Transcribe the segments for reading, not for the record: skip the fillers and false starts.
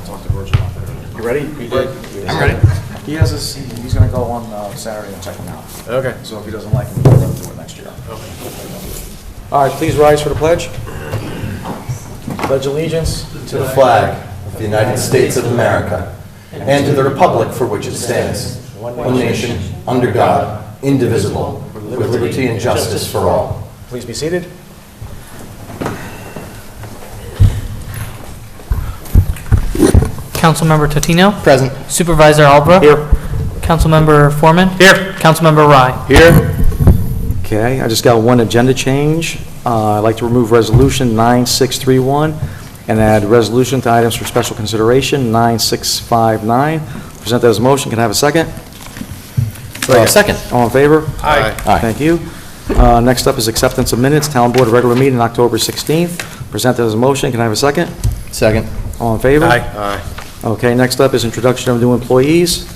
talk to Virgil out there. You ready? I'm ready. He has his, he's gonna go on Saturday and check him out. Okay. So if he doesn't like him, he'll do it next year. Okay. All right, please rise for the pledge. Pledge allegiance to the flag of the United States of America and to the republic for which it stands, one nation, under God, indivisible, with liberty and justice for all. Please be seated. Councilmember Totino? Present. Supervisor Albro? Here. Councilmember Foreman? Here. Councilmember Rye? Here. Okay, I just got one agenda change. I'd like to remove resolution 9631 and add resolution to items for special consideration 9659. Present that as a motion. Can I have a second? Second. All in favor? Aye. Thank you. Next up is acceptance of minutes, Town Board regular meeting, October 16th. Present that as a motion. Can I have a second? Second. All in favor? Aye. Okay, next up is introduction of new employees.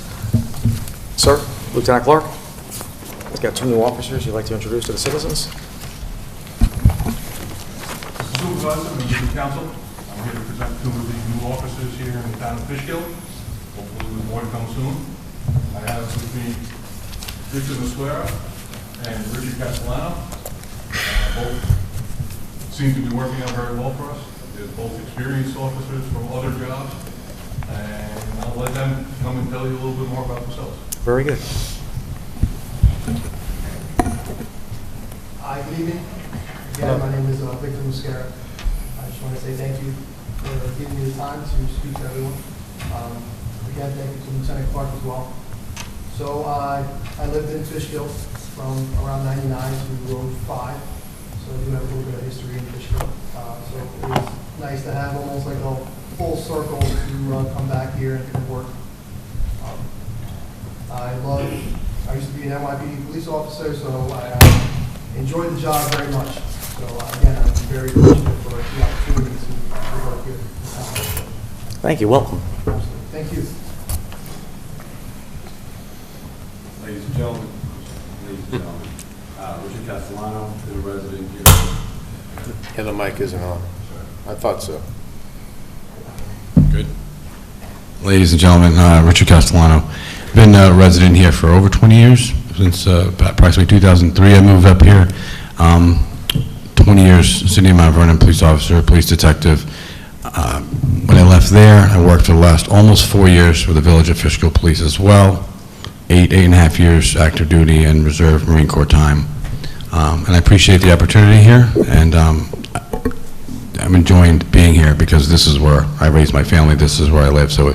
Sir, Lieutenant Clark. He's got 2 new officers you'd like to introduce to the citizens. Supervisor, members of the council, I'm here to present 2 of the new officers here in the town of Fishkill. Hopefully with more to come soon. I have with me Victor Mosquera and Richard Castellano. Both seem to be working out very well for us. They're both experienced officers from other jobs, and I'll let them come and tell you a little bit more about themselves. Very good. Hi, good evening. Again, my name is Victor Mosquera. I just want to say thank you for giving me the time to speak to everyone. Again, thank you to Lieutenant Clark as well. So I lived in Fishkill from around 99 to 05, so I do have a little bit of history in Fishkill. So it was nice to have almost like a full circle to come back here and work. I used to be an NYPD police officer, so I enjoyed the job very much. So again, I'm very fortunate for the opportunity to work here in town. Thank you. Welcome. Thank you. Ladies and gentlemen, Richard Castellano, been a resident here. And the mic isn't on. I thought so. Good. Ladies and gentlemen, Richard Castellano, been a resident here for over 20 years, since approximately 2003 I moved up here. 20 years, City of Mount Vernon police officer, police detective. When I left there, I worked for the last almost 4 years for the Village of Fishkill Police as well. 8.5 years active duty and reserve Marine Corps time. And I appreciate the opportunity here, and I'm enjoying being here because this is where I raised my family, this is where I live. So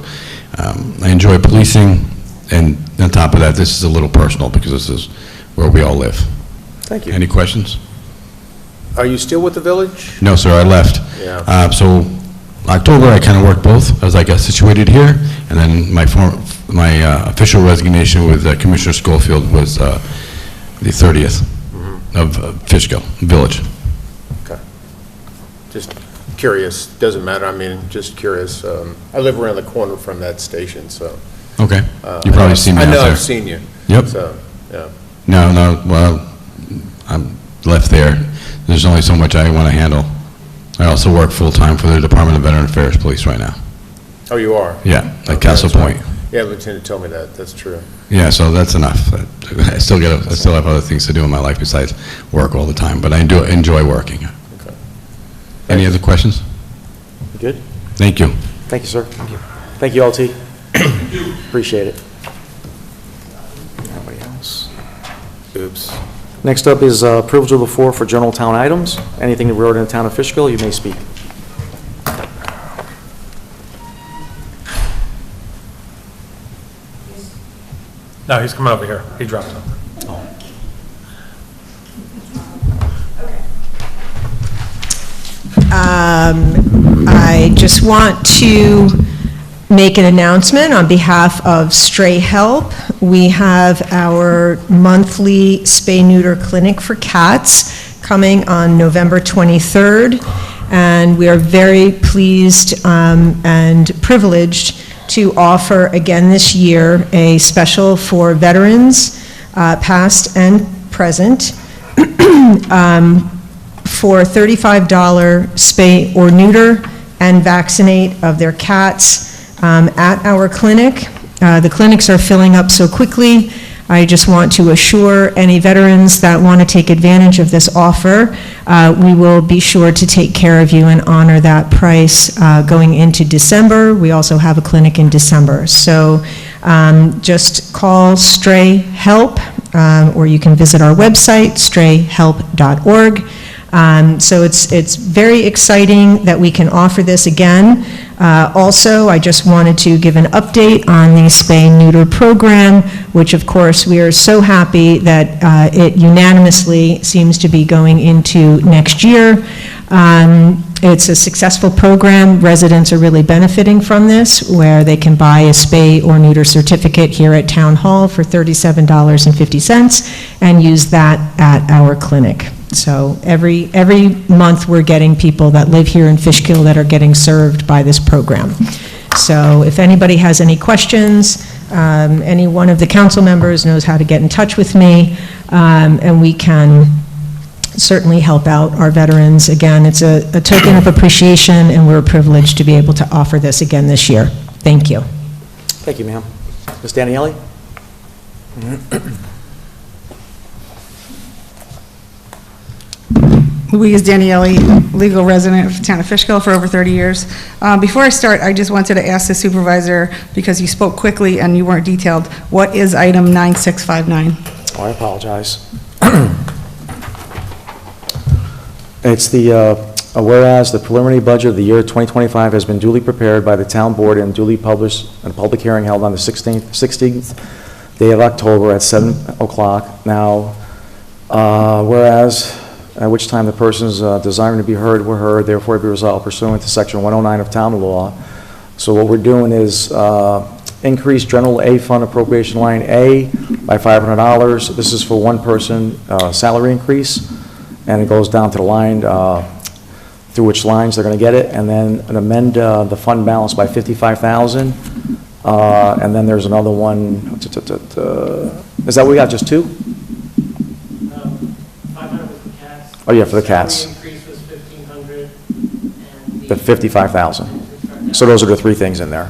I enjoy policing, and on top of that, this is a little personal because this is where we all live. Thank you. Any questions? Are you still with the village? No, sir, I left. Yeah. So October, I kind of worked both as I got situated here, and then my official resignation with Commissioner Schofield was the 30th of Fishkill Village. Okay. Just curious. Doesn't matter. I mean, just curious. I live around the corner from that station, so. Okay. You probably seen me I out know there. I've seen you. Yep. So, yeah. No, well, I'm left there. There's only so much I want to handle. I also work full-time for the Department of Veteran Affairs Police right now. Oh, you are? Yeah, at Okay, Castle that's right. Point. Yeah, Lieutenant told me that. That's true. Yeah, so that's enough. I still have other things to do in my life besides work all the time, but I do enjoy working. Okay. Any other questions? You good? Thank you. Thank you, sir. Thank you. Thank you, LT. Appreciate it. Anybody else? Oops. Next up is privilege of the floor for general town items. Anything regarding the town of Fishkill, you may speak. No, he's coming over here. He dropped something. I just want to make an announcement on behalf of Stray Help. We have our monthly spay-neuter clinic for cats coming on November 23rd, and we are very pleased and privileged to offer again this year a special for veterans, past and present, for $35 spay or neuter and vaccinate of their cats at our clinic. The clinics are filling up so quickly. I just want to assure any veterans that want to take advantage of this offer, we will be sure to take care of you and honor that price going into December. We also have a clinic in December. So just call Stray Help, or you can visit our website, strayhelp.org. So it's very exciting that we can offer this again. Also, I just wanted to give an update on the spay-neuter program, which of course we are so happy that it unanimously seems to be going into next year. It's a successful program. Residents are really benefiting from this, where they can buy a spay or neuter certificate here at Town Hall for $37.50 and use that at our clinic. So every month, we're getting people that live here in Fishkill that are getting served by this program. So if anybody has any questions, any one of the council members knows how to get in touch with me, and we can certainly help out our veterans. Again, it's a token of appreciation, and we're privileged to be able to offer this again this year. Thank you. Thank you, ma'am. Ms. Daniele? Louise Daniele, legal resident of the town of Fishkill for over 30 years. Before I start, I just wanted to ask the supervisor, because you spoke quickly and you weren't detailed, what is item 9659? Oh, I apologize. It's the, whereas the preliminary budget of the year 2025 has been duly prepared by the town board and duly published, and a public hearing held on the 16th day of October at 7 o'clock. Now, whereas at which time the persons desiring to be heard were heard, therefore be resolved pursuant to section 109 of town law. So what we're doing is increase general A fund appropriation line A by $500. This is for one person salary increase, and it goes down to the line through which lines they're going to get it, and then amend the fund balance by $55,000. And then there's another one. Is that what we got? Just two? 500 was the cats. Oh, yeah, for the cats. Salary increase was 1,500, and The 55,000. So those are the three things in there.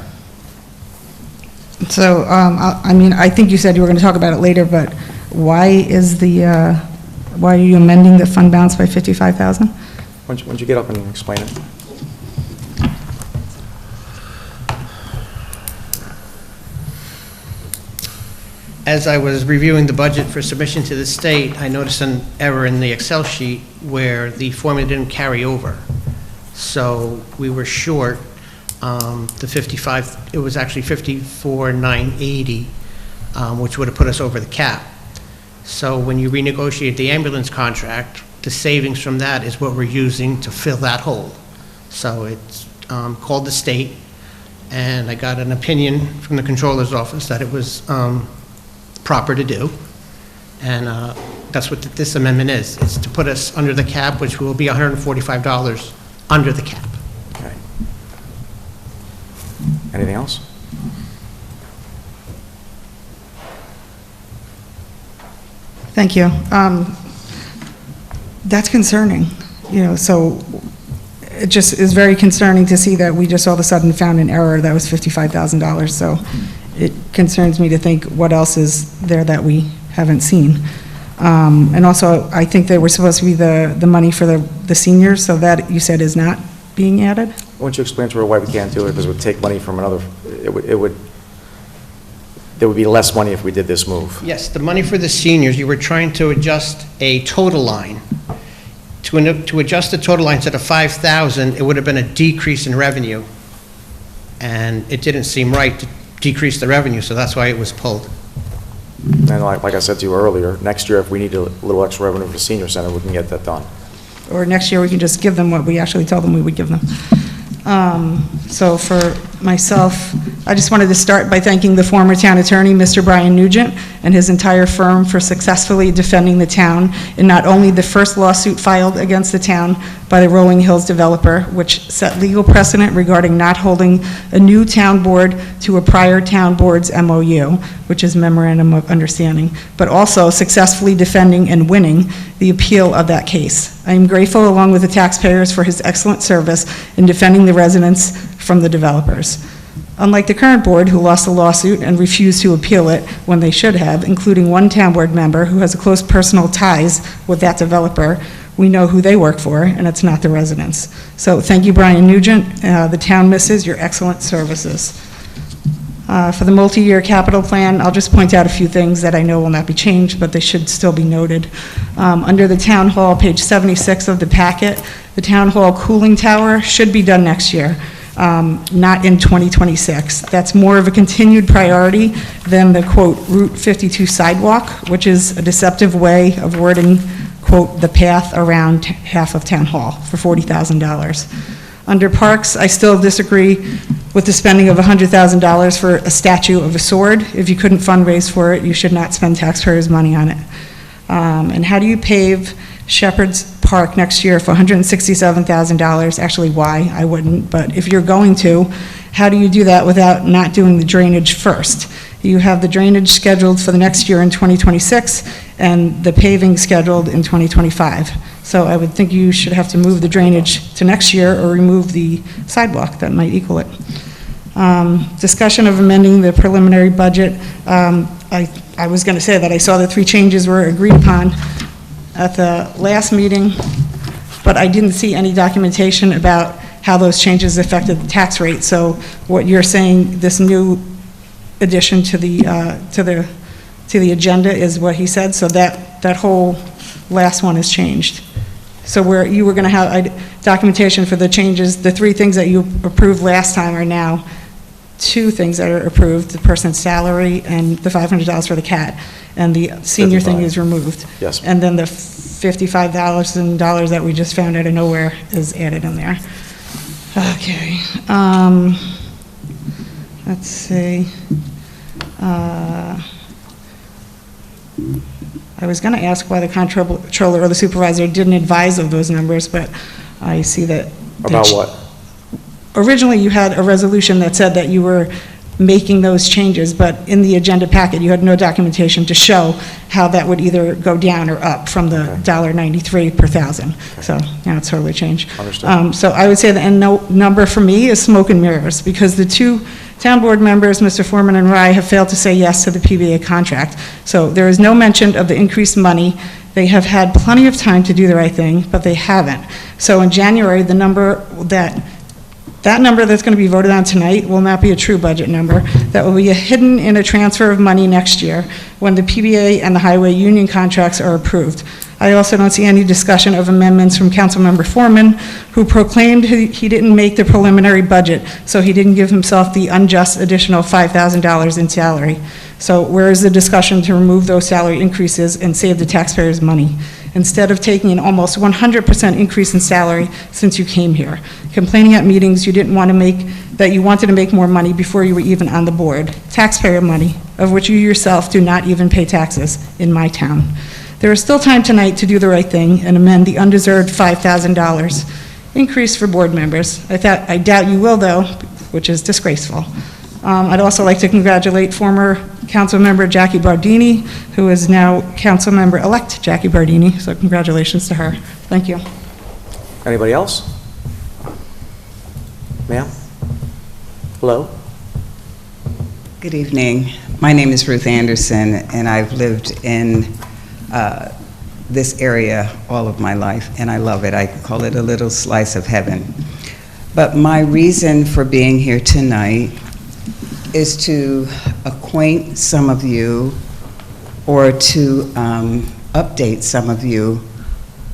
So, I mean, I think you said you were going to talk about it later, but why is why are you amending the fund balance by 55,000? Why don't you get up and explain it? as I was reviewing the budget for submission to the state, I noticed an error in the Excel sheet where the formula didn't carry over. So we were short the 55, it was actually 54,980, which would have put us over the cap. So when you renegotiate the ambulance contract, the savings from that is what we're using to fill that hole. So it's called the state, and I got an opinion from the controller's office that it was proper to do. And that's what this amendment is. It's to put us under the cap, which will be $145 under the cap. Okay. Anything else? Thank you. That's concerning, so it just is very concerning to see that we just all of a sudden found an error that was $55,000. So it concerns me to think what else is there that we haven't seen. And also, I think there was supposed to be the money for the seniors, so that you said is not being added? Why don't you explain to her why we can't do it? Because it would take money from another, there would be less money if we did this move. Yes, the money for the seniors, you were trying to adjust a total line. To adjust the total line instead of 5,000, it would have been a decrease in revenue. And it didn't seem right to decrease the revenue, so that's why it was pulled. And like I said to you earlier, next year, if we need a little extra revenue for the senior center, we can get that done. Or next year, we can just give them what we actually told them we would give them. So for myself, I just wanted to start by thanking the former town attorney, Mr. Brian Nugent, and his entire firm for successfully defending the town in not only the first lawsuit filed against the town by the Rolling Hills developer, which set legal precedent regarding not holding a new town board to a prior town board's MOU, which is Memorandum of Understanding, but also successfully defending and winning the appeal of that case. I am grateful, along with the taxpayers, for his excellent service in defending the residents from the developers. Unlike the current board, who lost the lawsuit and refused to appeal it when they should have, including one town board member who has close personal ties with that developer, we know who they work for, and it's not the residents. So thank you, Brian Nugent. The town misses your excellent services. For the multi-year capital plan, I'll just point out a few things that I know will not be changed, but they should still be noted. Under the town hall, page 76 of the packet, the town hall cooling tower should be done next year, not in 2026. That's more of a continued priority than the, quote, Route 52 sidewalk, which is a deceptive way of wording, quote, the path around half of town hall for $40,000. Under parks, I still disagree with the spending of $100,000 for a statue of a sword. If you couldn't fundraise for it, you should not spend taxpayers' money on it. And how do you pave Shepherd's Park next year for $167,000? Actually, why? I wouldn't, but if you're going to, how do you do that without not doing the drainage first? You have the drainage scheduled for the next year in 2026, and the paving scheduled in 2025. So I would think you should have to move the drainage to next year or remove the sidewalk. That might equal it. Discussion of amending the preliminary budget. I was going to say that I saw the 3 changes were agreed upon at the last meeting, but I didn't see any documentation about how those changes affected the tax rate. So what you're saying, this new addition to the agenda is what he said. So that whole last one has changed. So where you were going to have documentation for the changes, the 3 things that you approved last time are now 2 things that are approved: the person's salary and the $500 for the cat, and the senior thing is removed. Yes. And then the $55,000 that we just found out of nowhere is added in there. Okay. Let's see. I was going to ask why the comptroller or the supervisor didn't advise of those numbers, but I see that. About what? Originally, you had a resolution that said that you were making those changes, but in the agenda packet, you had no documentation to show how that would either go down or up from the $1.93 per thousand. So now it's totally changed. Understood. So I would say the end number for me is smoke and mirrors, because the 2 town board members, Mr. Foreman and Rye, have failed to say yes to the PBA contract. So there is no mention of the increased money. They have had plenty of time to do the right thing, but they haven't. So in January, the number that number that's going to be voted on tonight will not be a true budget number. That will be hidden in a transfer of money next year when the PBA and the highway union contracts are approved. I also don't see any discussion of amendments from Councilmember Foreman, who proclaimed he didn't make the preliminary budget, so he didn't give himself the unjust additional $5,000 in salary. So where is the discussion to remove those salary increases and save the taxpayers money, instead of taking an almost 100% increase in salary since you came here, complaining at meetings you didn't want to make, that you wanted to make more money before you were even on the board, taxpayer money, of which you yourself do not even pay taxes in my town. There is still time tonight to do the right thing and amend the undeserved $5,000 increase for board members. I doubt you will, though, which is disgraceful. I'd also like to congratulate former Councilmember Jackie Bardini, who is now Councilmember-elect Jackie Bardini, so congratulations to her. Thank you. Anybody else? Ma'am? Hello? Good evening. My name is Ruth Anderson, and I've lived in this area all of my life, and I love it. I call it a little slice of heaven. But my reason for being here tonight is to acquaint some of you, or to update some of you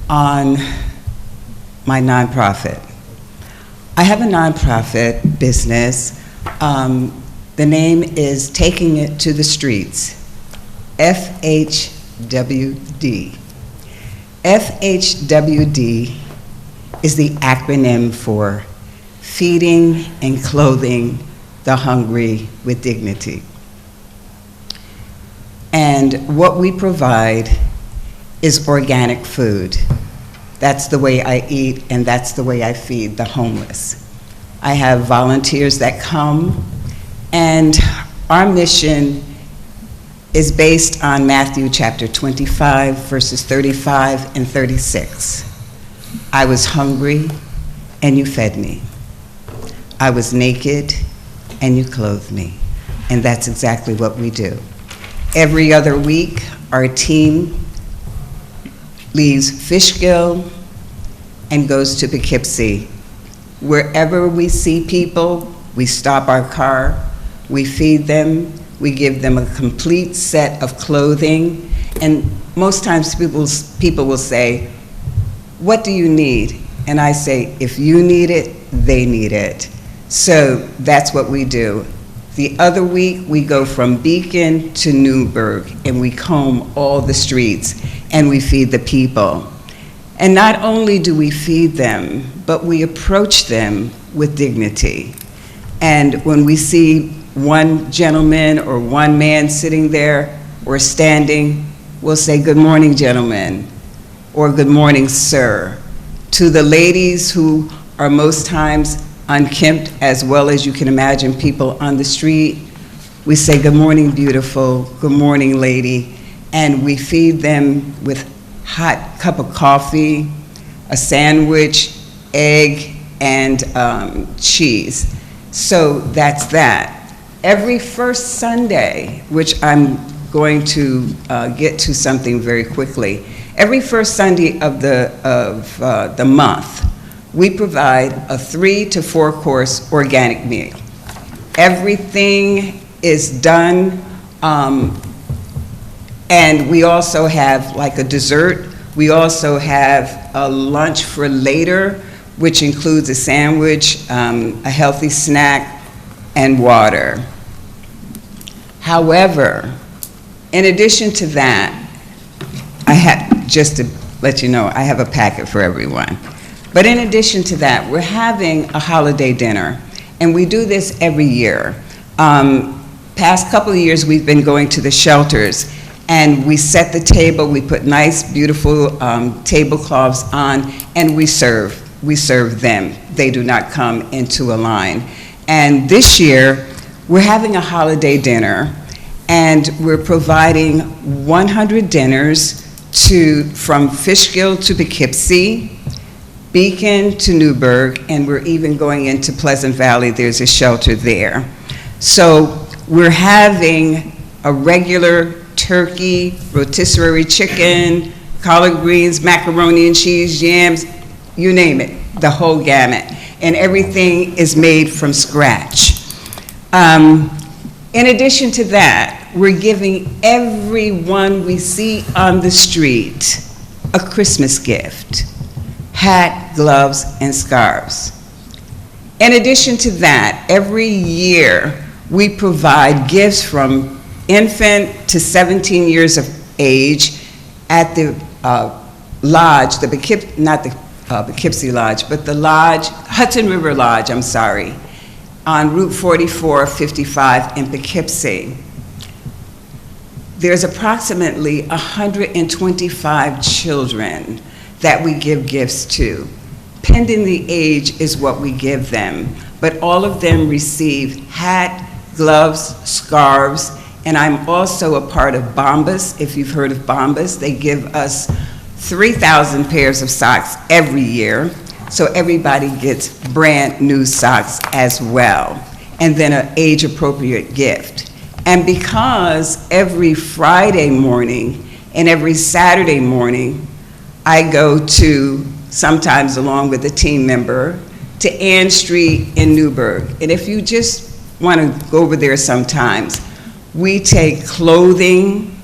on my nonprofit. I have a nonprofit business. The name is Taking It to the Streets, FHWD. FHWD is the acronym for feeding and clothing the hungry with dignity. And what we provide is organic food. That's the way I eat, and that's the way I feed the homeless. I have volunteers that come, and our mission is based on Matthew chapter 25, verses 35 and 36. I was hungry, and you fed me. I was naked, and you clothed me. And that's exactly what we do. Every other week, our team leaves Fishkill and goes to Poughkeepsie. Wherever we see people, we stop our car, we feed them, we give them a complete set of clothing, and most times people will say, "What do you need?" And I say, if you need it, they need it. So that's what we do. The other week, we go from Beacon to Newburgh, and we comb all the streets, and we feed the people. And not only do we feed them, but we approach them with dignity. And when we see one gentleman or one man sitting there or standing, we'll say, "Good morning, gentlemen," or "Good morning, sir." To the ladies who are most times unkempt, as well as you can imagine people on the street, we say, "Good morning, beautiful," "Good morning, lady," and we feed them with hot cup of coffee, a sandwich, egg, and cheese. So that's that. Every first Sunday, which I'm going to get to something very quickly, every first Sunday of the month, we provide a 3 to 4 course organic meal. Everything is done, and we also have like a dessert. We also have a lunch for later, which includes a sandwich, a healthy snack, and water. However, in addition to that, just to let you know, I have a packet for everyone. But in addition to that, we're having a holiday dinner, and we do this every year. Past couple of years, we've been going to the shelters, and we set the table, we put nice, beautiful tablecloths on, and we serve them. They do not come into a line. And this year, we're having a holiday dinner, and we're providing 100 dinners from Fishkill to Poughkeepsie, Beacon to Newburgh, and we're even going into Pleasant Valley. There's a shelter there. So we're having a regular turkey, rotisserie chicken, collard greens, macaroni and cheese, yams, you name it, the whole gamut. And everything is made from scratch. In addition to that, we're giving everyone we see on the street a Christmas gift: hat, gloves, and scarves. In addition to that, every year we provide gifts from infant to 17 years of age at the lodge, not the Poughkeepsie Lodge, but the lodge, Hudson River Lodge, I'm sorry, on Route 4455 in Poughkeepsie. There's approximately 125 children that we give gifts to. Pending the age is what we give them, but all of them receive hat, gloves, scarves, and I'm also a part of Bombas. If you've heard of Bombas, they give us 3,000 pairs of socks every year, so everybody gets brand new socks as well, and then an age-appropriate gift. And because every Friday morning and every Saturday morning, I go to, sometimes along with a team member, to Ann Street in Newburgh. And if you just want to go over there sometimes, we take clothing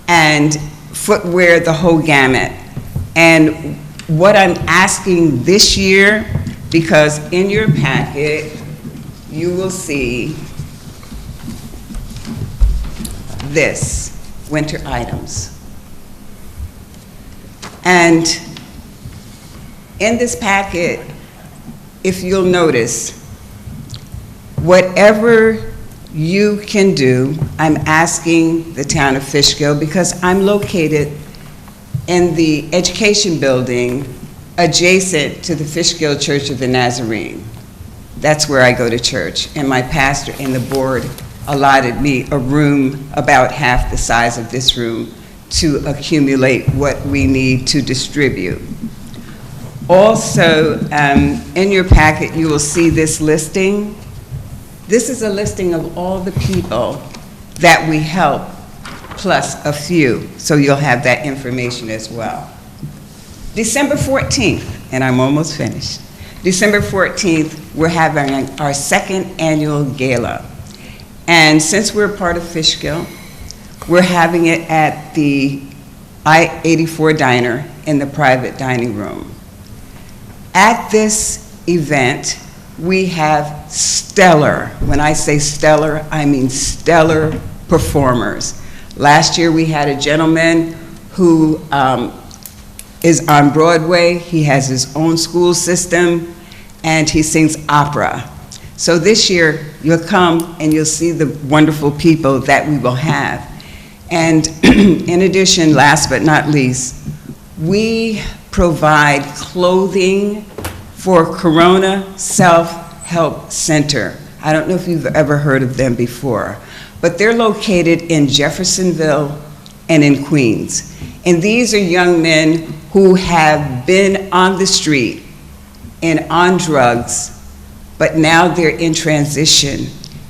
and footwear, the whole gamut. And what I'm asking this year, because in your packet, you will see this, winter items. And in this packet, if you'll notice, whatever you can do, I'm asking the town of Fishkill, because I'm located in the education building adjacent to the Fishkill Church of the Nazarene. That's where I go to church, and my pastor and the board allotted me a room about half the size of this room to accumulate what we need to distribute. Also, in your packet, you will see this listing. This is a listing of all the people that we help, plus a few, so you'll have that information as well. December 14th, and I'm almost finished. December 14th, we're having our second annual gala. And since we're part of Fishkill, we're having it at the I-84 Diner in the private dining room. At this event, we have stellar, when I say stellar, I mean stellar performers. Last year, we had a gentleman who is on Broadway. He has his own school system, and he sings opera. So this year, you'll come and you'll see the wonderful people that we will have. And in addition, last but not least, we provide clothing for Corona Self-Help Center. I don't know if you've ever heard of them before, but they're located in Jeffersonville and in Queens. And these are young men who have been on the street and on drugs, but now they're in transition,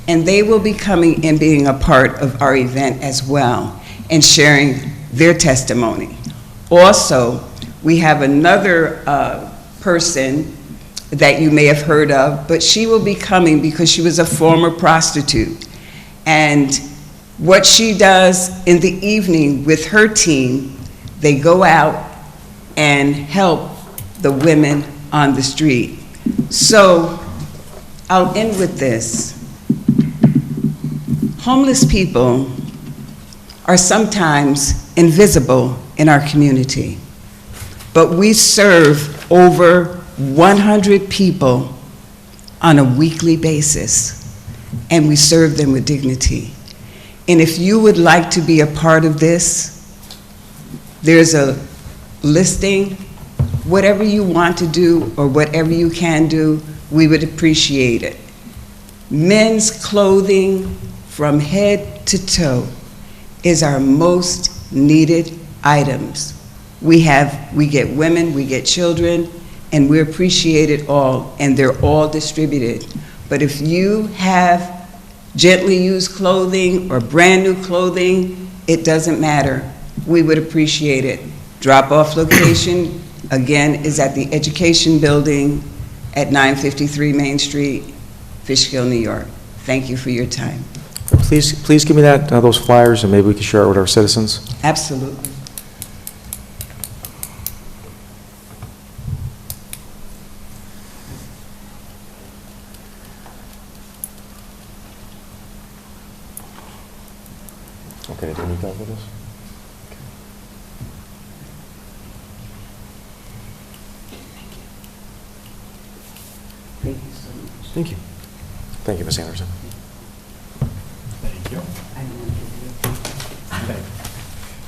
and they will be coming and being a part of our event as well and sharing their testimony. Also, we have another person that you may have heard of, but she will be coming because she was a former prostitute. And what she does in the evening with her team, they go out and help the women on the street. So I'll end with this. Homeless people are sometimes invisible in our community, but we serve over 100 people on a weekly basis, and we serve them with dignity. And if you would like to be a part of this, there's a listing. Whatever you want to do or whatever you can do, we would appreciate it. Men's clothing from head to toe is our most needed items. We get women, we get children, and we appreciate it all, and they're all distributed. But if you have gently used clothing or brand new clothing, it doesn't matter. We would appreciate it. Drop-off location, again, is at the Education Building at 953 Main Street, Fishkill, New York. Thank you for your time. Please give me those flyers, and maybe we can share it with our citizens. Absolutely. Okay, do you need that with us? Thank you so much. Thank you. Thank you, Ms. Anderson. Thank you.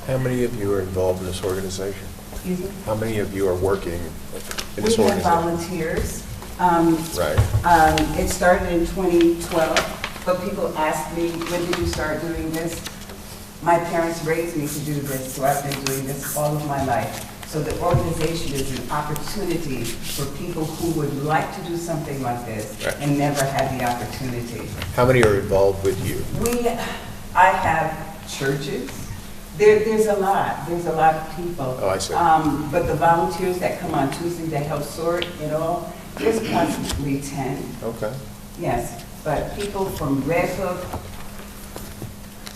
How many of you are involved in this organization? Excuse me? How many of you are working in this We have organization? volunteers. Right. It started in 2012, but people ask me, when did you start doing this? My parents raised me to do this, so I've been doing this all of my life. So the organization is an opportunity for people who would like to do something like this Right. and never had the opportunity. How many are involved with you? I have churches. There's a lot of people. Oh, I see. But the volunteers that come on Tuesday that help sort it all, there's approximately 10. Okay. Yes, but people from Red Hook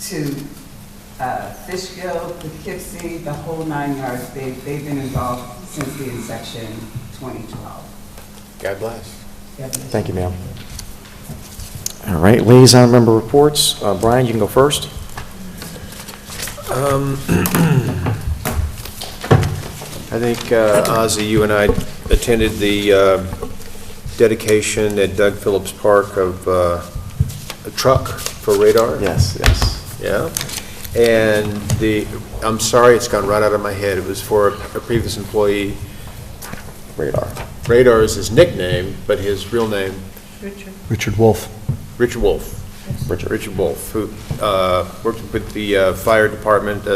to Fishkill, Poughkeepsie, the whole 9 yards, they've been involved since the inception in 2012. God bless. Thank you, ma'am. All right, liaison member reports. Brian, you can go first. I think, Ozzy, you and I attended the dedication at Doug Phillips Park of a truck for radar. Yes, yes. Yeah. And I'm sorry, it's gone right out of my head. It was for a previous employee. Radar. Radar is his nickname, but his real name? Richard Wolf. Richard Wolf. Richard Wolf, who worked with the fire department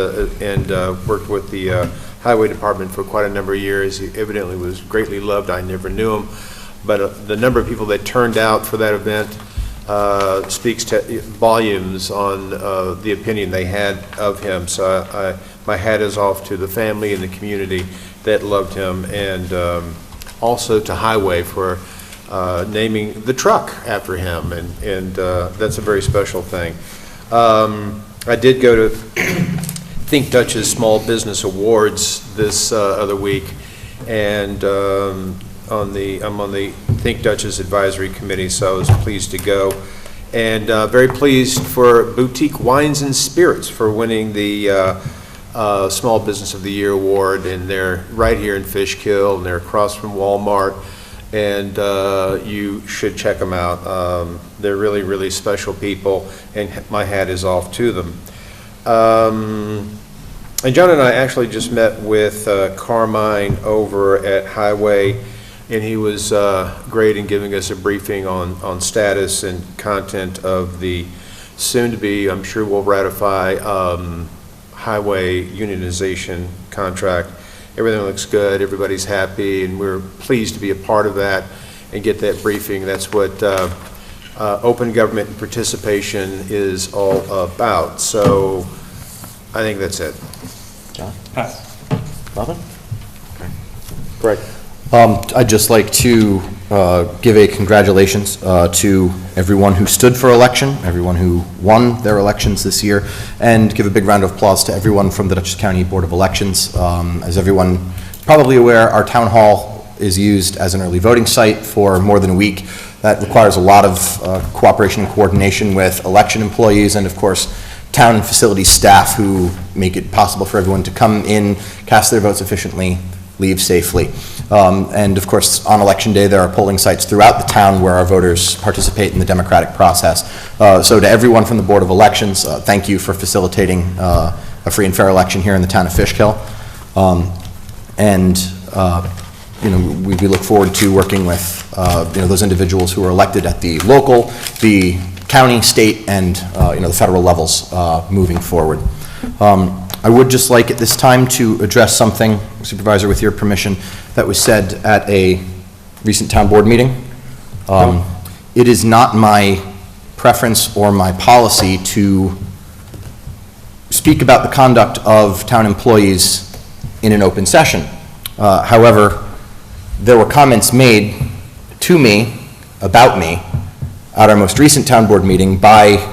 and worked with the highway department for quite a number of years. He evidently was greatly loved. I never knew him. But the number of people that turned out for that event speaks to volumes on the opinion they had of him. So my hat is off to the family and the community that loved him, and also to Highway for naming the truck after him, and that's a very special thing. I did go to Think Dutch's Small Business Awards this other week, and I'm on the Think Dutch's Advisory Committee, so I was pleased to go. And very pleased for Boutique Wines and Spirits for winning the Small Business of the Year award, and they're right here in Fishkill, and they're across from Walmart, and you should check them out. They're really, really special people, and my hat is off to them. And John and I actually just met with Carmine over at Highway, and he was great in giving us a briefing on status and content of the soon-to-be, I'm sure we'll ratify, highway unionization contract. Everything looks good, everybody's happy, and we're pleased to be a part of that and get that briefing. That's what open government and participation is all about. So I think that's it. John? Pass. Nothing? Okay. Greg? I'd just like to give a congratulations to everyone who stood for election, everyone who won their elections this year, and give a big round of applause to everyone from the Dutchess County Board of Elections. As everyone is probably aware, our town hall is used as an early voting site for more than a week. That requires a lot of cooperation and coordination with election employees and, of course, town and facility staff who make it possible for everyone to come in, cast their votes efficiently, leave safely. And of course, on election day, there are polling sites throughout the town where our voters participate in the democratic process. So to everyone from the Board of Elections, thank you for facilitating a free and fair election here in the town of Fishkill. We look forward to working with those individuals who are elected at the local, the county, state, and the federal levels moving forward. I would just like at this time to address something, Supervisor, with your permission, that was said at a recent town board meeting. It is not my preference or my policy to speak about the conduct of town employees in an open session. However, there were comments made to me, about me, at our most recent town board meeting by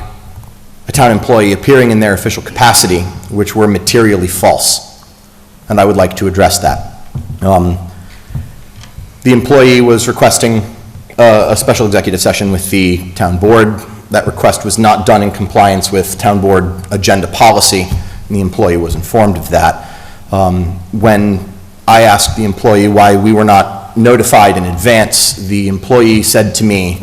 a town employee appearing in their official capacity, which were materially false, and I would like to address that. The employee was requesting a special executive session with the town board. That request was not done in compliance with town board agenda policy, and the employee was informed of that. When I asked the employee why we were not notified in advance, the employee said to me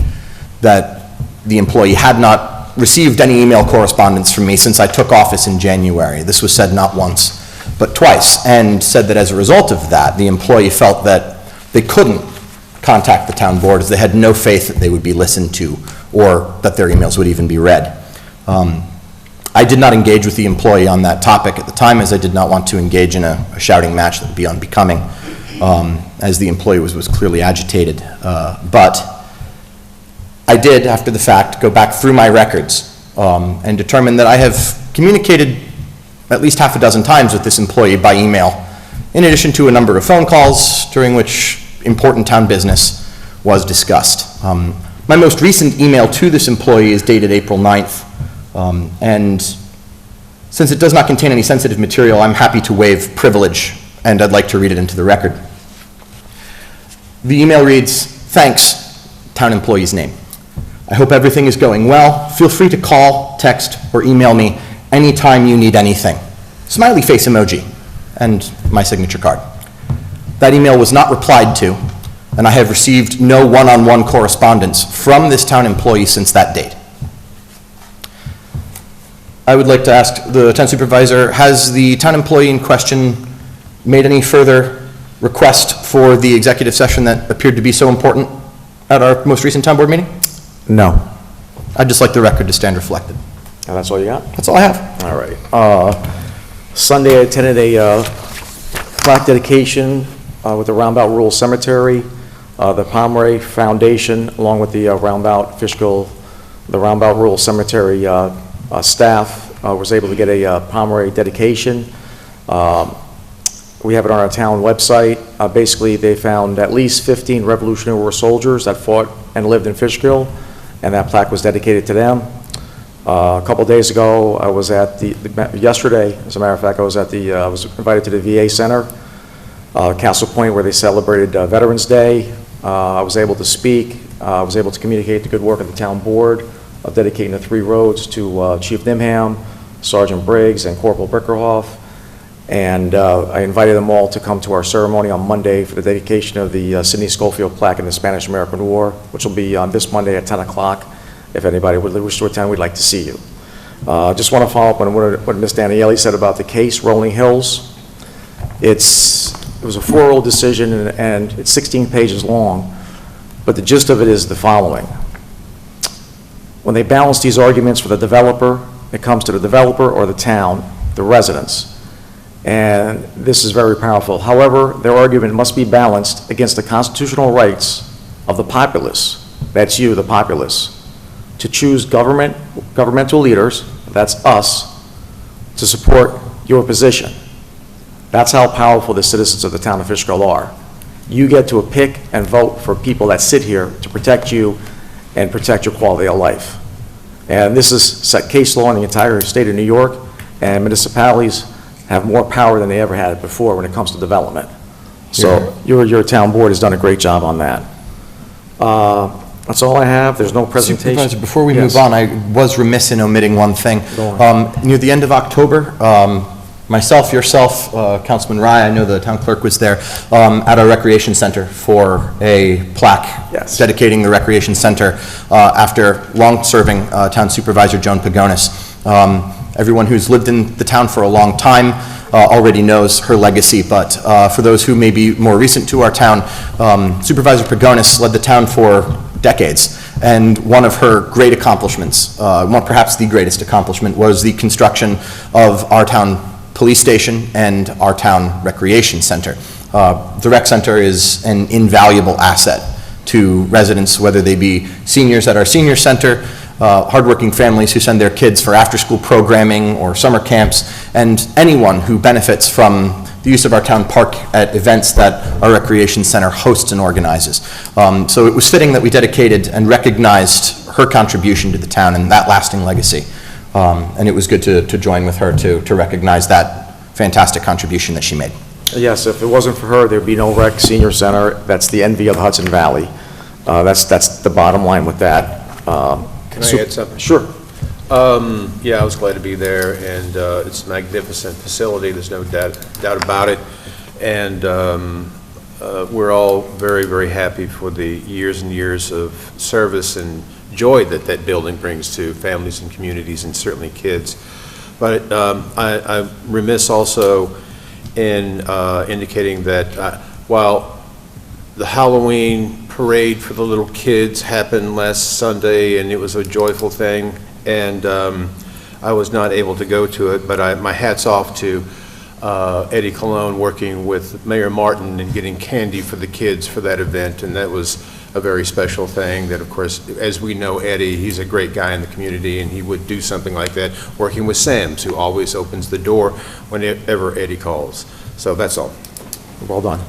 that the employee had not received any email correspondence from me since I took office in January. This was said not once, but twice, and said that as a result of that, the employee felt that they couldn't contact the town board as they had no faith that they would be listened to or that their emails would even be read. I did not engage with the employee on that topic at the time, as I did not want to engage in a shouting match that would be unbecoming, as the employee was clearly agitated. But I did, after the fact, go back through my records and determine that I have communicated at least half a dozen times with this employee by email, in addition to a number of phone calls during which important town business was discussed. My most recent email to this employee is dated April 9th, and since it does not contain any sensitive material, I'm happy to waive privilege, and I'd like to read it into the record. The email reads, "Thanks, town employee's name. I hope everything is going well. Feel free to call, text, or email me anytime you need anything." Smiley face emoji, and my signature card. That email was not replied to, and I have received no one-on-one correspondence from this town employee since that date. I would like to ask the town supervisor, has the town employee in question made any further request for the executive session that appeared to be so important at our most recent town board meeting? No. I'd just like the record to stand reflected. And that's all you got? That's all I have. All right. Sunday, I attended a plaque dedication with the Roundabout Rural Cemetery. The Pomeroy Foundation, along with the Roundabout Fishkill, the Roundabout Rural Cemetery staff, was able to get a Pomeroy dedication. We have it on our town website. Basically, they found at least 15 Revolutionary War soldiers that fought and lived in Fishkill, and that plaque was dedicated to them. A couple days ago, I was at yesterday, as a matter of fact, I was invited to the VA Center, Castle Point, where they celebrated Veterans Day. I was able to speak. I was able to communicate the good work of the town board of dedicating the 3 roads to Chief Nimham, Sergeant Briggs, and Corporal Brickerhoff. And I invited them all to come to our ceremony on Monday for the dedication of the Sidney Schofield plaque in the Spanish-American War, which will be on this Monday at 10 o'clock. If anybody would wish to attend, we'd like to see you. Just want to follow up on what Ms. Daniele said about the case, Rolling Hills. It was a 4-0 decision, and it's 16 pages long, but the gist of it is the following. When they balance these arguments for the developer, it comes to the developer or the town, the residents. And this is very powerful. However, their argument must be balanced against the constitutional rights of the populace. That's you, the populace, to choose governmental leaders, that's us, to support your position. That's how powerful the citizens of the town of Fishkill are. You get to pick and vote for people that sit here to protect you and protect your quality of life. And this is set case law in the entire state of New York, and municipalities have more power than they ever had before when it comes to development. So your town board has done a great job on that. That's all I have. There's no presentation. Supervisor, before we Yes. move on, I was remiss in omitting one thing. Go on. Near the end of October, myself, yourself, Councilman Rye, I know the town clerk was there, at our recreation center for a plaque Yes. dedicating the recreation center after long-serving town supervisor Joan Pagonis. Everyone who's lived in the town for a long time already knows her legacy, but for those who may be more recent to our town, Supervisor Pagonis led the town for decades, and one of her great accomplishments, perhaps the greatest accomplishment, was the construction of our town police station and our town recreation center. The rec center is an invaluable asset to residents, whether they be seniors at our senior center, hardworking families who send their kids for after-school programming or summer camps, and anyone who benefits from the use of our town park at events that our recreation center hosts and organizes. So it was fitting that we dedicated and recognized her contribution to the town and that lasting legacy. And it was good to join with her to recognize that fantastic contribution that she made. Yes, if it wasn't for her, there'd be no rec senior center. That's the envy of the Hudson Valley. That's the bottom line with that. Can I add something? Sure. Yeah, I was glad to be there, and it's a magnificent facility, there's no doubt about it. And we're all very, very happy for the years and years of service and joy that that building brings to families and communities, and certainly kids. But I'm remiss also in indicating that while the Halloween parade for the little kids happened last Sunday, and it was a joyful thing, and I was not able to go to it, but my hat's off to Eddie Colon working with Mayor Martin and getting candy for the kids for that event, and that was a very special thing that, of course, as we know Eddie, he's a great guy in the community, and he would do something like that, working with Sam's, who always opens the door whenever Eddie calls. So that's all. Well done.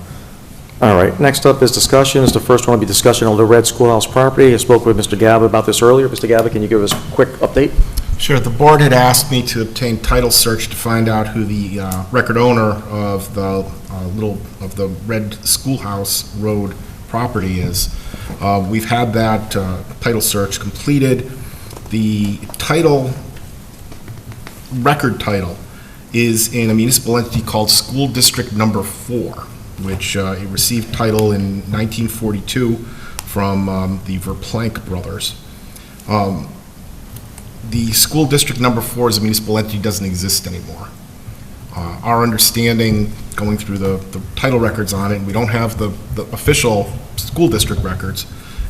All right, next up is discussions. The first one will be discussion on the Red Schoolhouse property. I spoke with Mr. Gaba about this earlier. Mr. Gaba, can you give us a quick update? Sure. The board had asked me to obtain title search to find out who the record owner of the Red Schoolhouse Road property is. We've had that title search completed. The record title is in a municipal entity called School District Number 4. which it received title in 1942 from the Verplanck brothers. The school district number 4 as a municipal entity doesn't exist anymore. Our understanding, going through the title records on it, and we don't have the official school district records,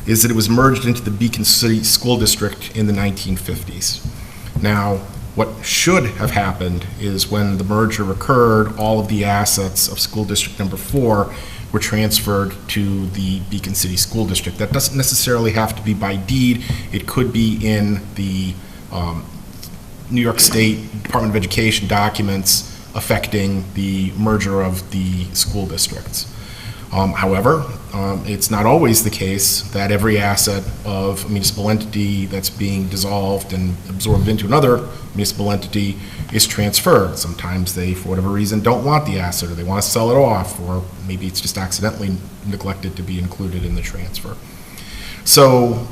is that it was merged into the Beacon City School District in the 1950s. Now, what should have happened is when the merger occurred, all of the assets of school district number 4 were transferred to the Beacon City School District. That doesn't necessarily have to be by deed. It could be in the New York State Department of Education documents affecting the merger of the school districts. However, it's not always the case that every asset of a municipal entity that's being dissolved and absorbed into another municipal entity is transferred. Sometimes they, for whatever reason, don't want the asset, or they want to sell it off, or maybe it's just accidentally neglected to be included in the transfer. So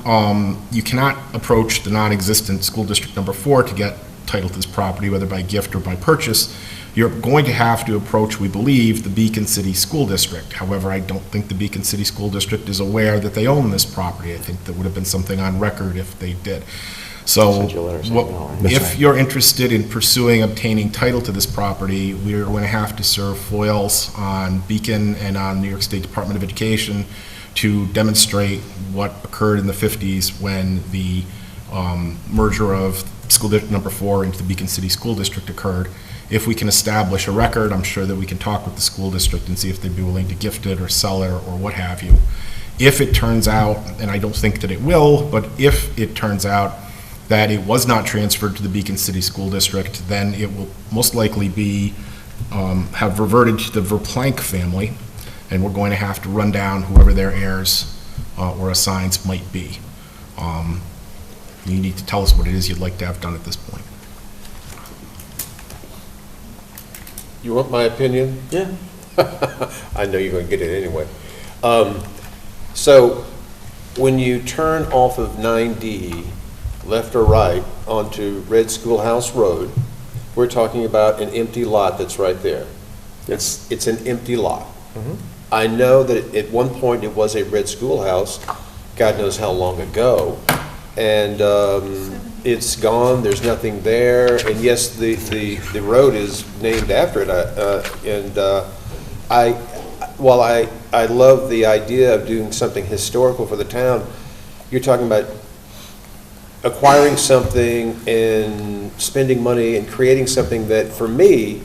you cannot approach the non-existent school district number 4 to get title to this property, whether by gift or by purchase. You're going to have to approach, we believe, the Beacon City School District. However, I don't think the Beacon City School District is aware that they own this property. I think that would have been something on record if they did. So if you're interested in pursuing obtaining title to this property, we're going to have to serve foils on Beacon and on New York State Department of Education to demonstrate what occurred in the 50s when the merger of school district number 4 into the Beacon City School District occurred. If we can establish a record, I'm sure that we can talk with the school district and see if they'd be willing to gift it or sell it or what have you. If it turns out, and I don't think that it will, but if it turns out that it was not transferred to the Beacon City School District, then it will most likely be, have reverted to the Verplanck family, and we're going to have to run down whoever their heirs or assigns might be. You need to tell us what it is you'd like to have done at this point. You want my opinion? Yeah. I know you're going to get it anyway. So when you turn off of 9D, left or right, onto Red Schoolhouse Road, we're talking about an empty lot that's right there. It's an empty lot. I know that at one point it was a red schoolhouse, God knows how long ago, and it's gone, there's nothing there, and yes, the road is named after it, while I love the idea of doing something historical for the town, you're talking about acquiring something and spending money and creating something that, for me,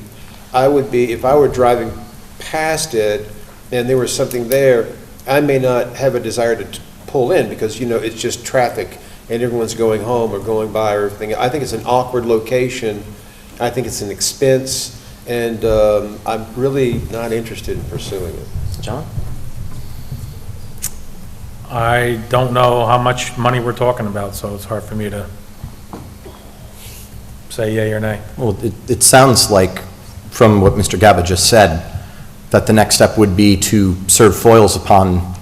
I would be, if I were driving past it and there was something there, I may not have a desire to pull in because, you know, it's just traffic and everyone's going home or going by or everything. I think it's an awkward location. I think it's an expense, and I'm really not interested in pursuing it. John? I don't know how much money we're talking about, so it's hard for me to say yay or nay. Well, it sounds like, from what Mr. Gaba just said, that the next step would be to serve foils upon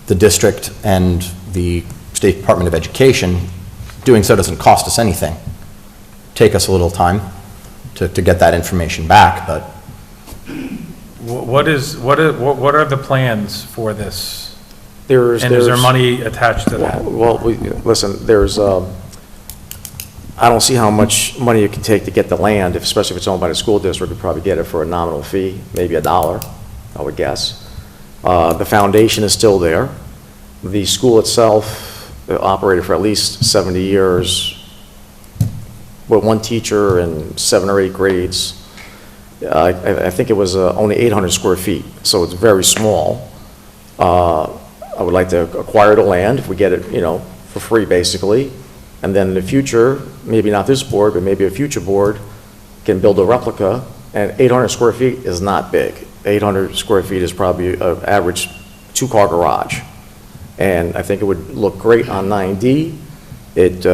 the district and the State Department of Education. Doing so doesn't cost us anything. Take us a little time to get that information back, but... What are the plans for this? Is there money attached to that? Well, listen, I don't see how much money it can take to get the land, especially if it's owned by the school district. We'd probably get it for a nominal fee, maybe $1, I would guess. The foundation is still there. The school itself operated for at least 70 years with one teacher and 7 or 8 grades. I think it was only 800 square feet, so it's very small. I would like to acquire the land if we get it, you know, for free, basically. And then in the future, maybe not this board, but maybe a future board can build a replica. And 800 square feet is not big. 800 square feet is probably an average 2-car garage. And I think it would look great on 9D. It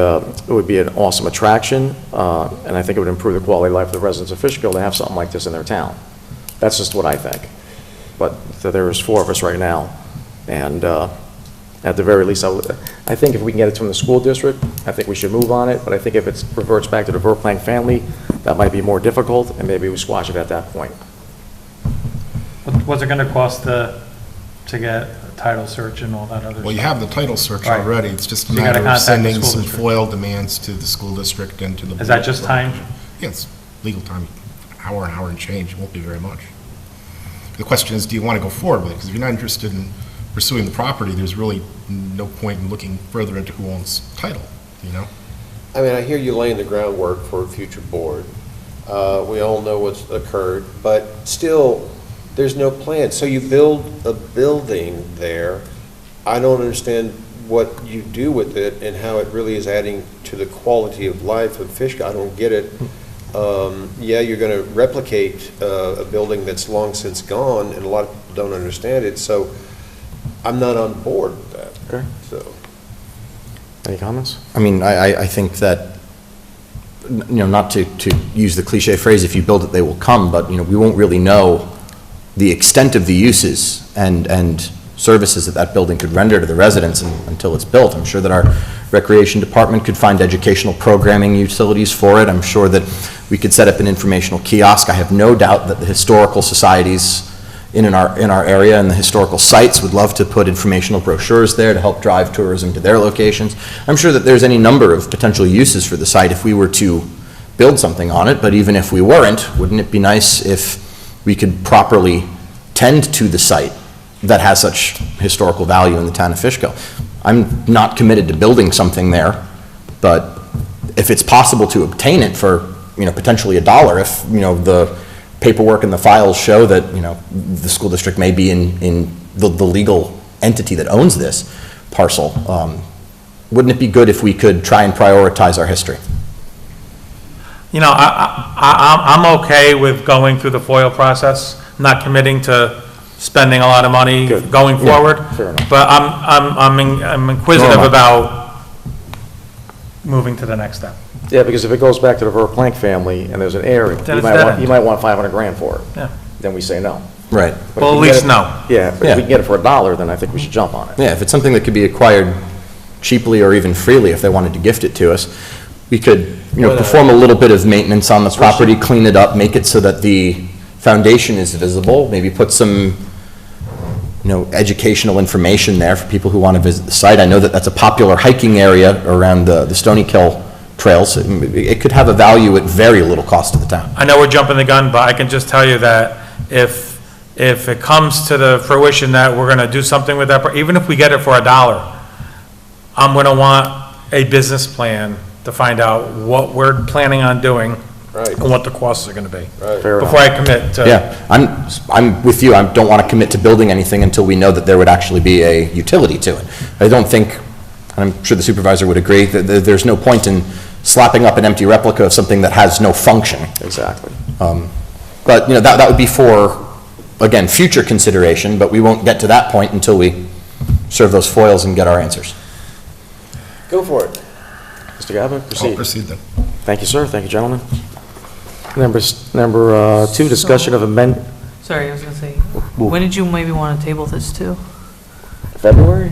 would be an awesome attraction, and I think it would improve the quality of life of the residents of Fishkill to have something like this in their town. That's just what I think. But there's 4 of us right now, and at the very least, I think if we can get it from the school district, I think we should move on it, but I think if it reverts back to the Verplanck family, that might be more difficult, and maybe we squash it at that point. What's it gonna cost to get a title search and all that other stuff? Well, you have the title search Right. already, it's just a So you gotta matter of contact the sending school some district. FOIL demands to the school district and to the. Is that board. just time? Yes, legal time, an hour and change, it won't be very much. The question is, do you want to go forward with it? Because if you're not interested in pursuing the property, there's really no point in looking further into who owns title, you know? I mean, I hear you laying the groundwork for a future board. We all know what's occurred, but still, there's no plan. So you build a building there. I don't understand what you do with it and how it really is adding to the quality of life of Fishkill. I don't get it. Yeah, you're going to replicate a building that's long since gone, and a lot of people don't understand it, so I'm not on board with that. Okay. So, Any comments? I mean, I think that, not to use the cliche phrase, if you build it, they will come, but, we won't really know the extent of the uses and services that building could render to the residents until it's built. I'm sure that our recreation department could find educational programming utilities for it. I'm sure that we could set up an informational kiosk. I have no doubt that the historical societies in our area and the historical sites would love to put informational brochures there to help drive tourism to their locations. I'm sure that there's any number of potential uses for the site if we were to build something on it, but even if we weren't, wouldn't it be nice if we could properly tend to the site that has such historical value in the town of Fishkill? I'm not committed to building something there, but if it's possible to obtain it for, potentially $1, if, the paperwork and the files show that, the school district may be in the legal entity that owns this parcel, wouldn't it be good if we could try and prioritize our history? I'm okay with going through the FOIL process, not committing to spending a lot of money Good. going Yeah, forward. fair enough. But I'm inquisitive Normal. about moving to the next step. Yeah, because if it goes back to the Verplank family and there's an area, Then you it's might dead want, end. you might want 500 grand for it. Yeah. Then we say no. Right. But Well, if at we get least it- no. Yeah, but if Yeah. we can get it for $1, then I think we should jump on it. Yeah, if it's something that could be acquired cheaply or even freely, if they wanted to gift it to us, we could, perform a little bit of maintenance on the property, clean it up, make it so that the foundation is visible, maybe put some, educational information there for people who want to visit the site. I know that that's a popular hiking area around the Stony Kill trails. It could have a value at very little cost to the town. I know we're jumping the gun, but I can just tell you that if it comes to the fruition that we're gonna do something with that, even if we get it for $1, I'm gonna want a business plan to find out what we're planning on doing right, and what the costs are gonna be, right. Fair before I commit to. Yeah, I'm with you. I don't want to commit to building anything until we know that there would actually be a utility to it. I don't think, and I'm sure the supervisor would agree, that there's no point in slapping up an empty replica of something that has no function. Exactly. But, that would be for, again, future consideration, but we won't get to that point until we serve those foils and get our answers. Go for it. Mr. Gavin, I'll proceed. proceed then. Thank you, sir. Thank you, gentlemen. Number 2, discussion of Sorry, I was gonna say, Well- when did you maybe want to table this to? February?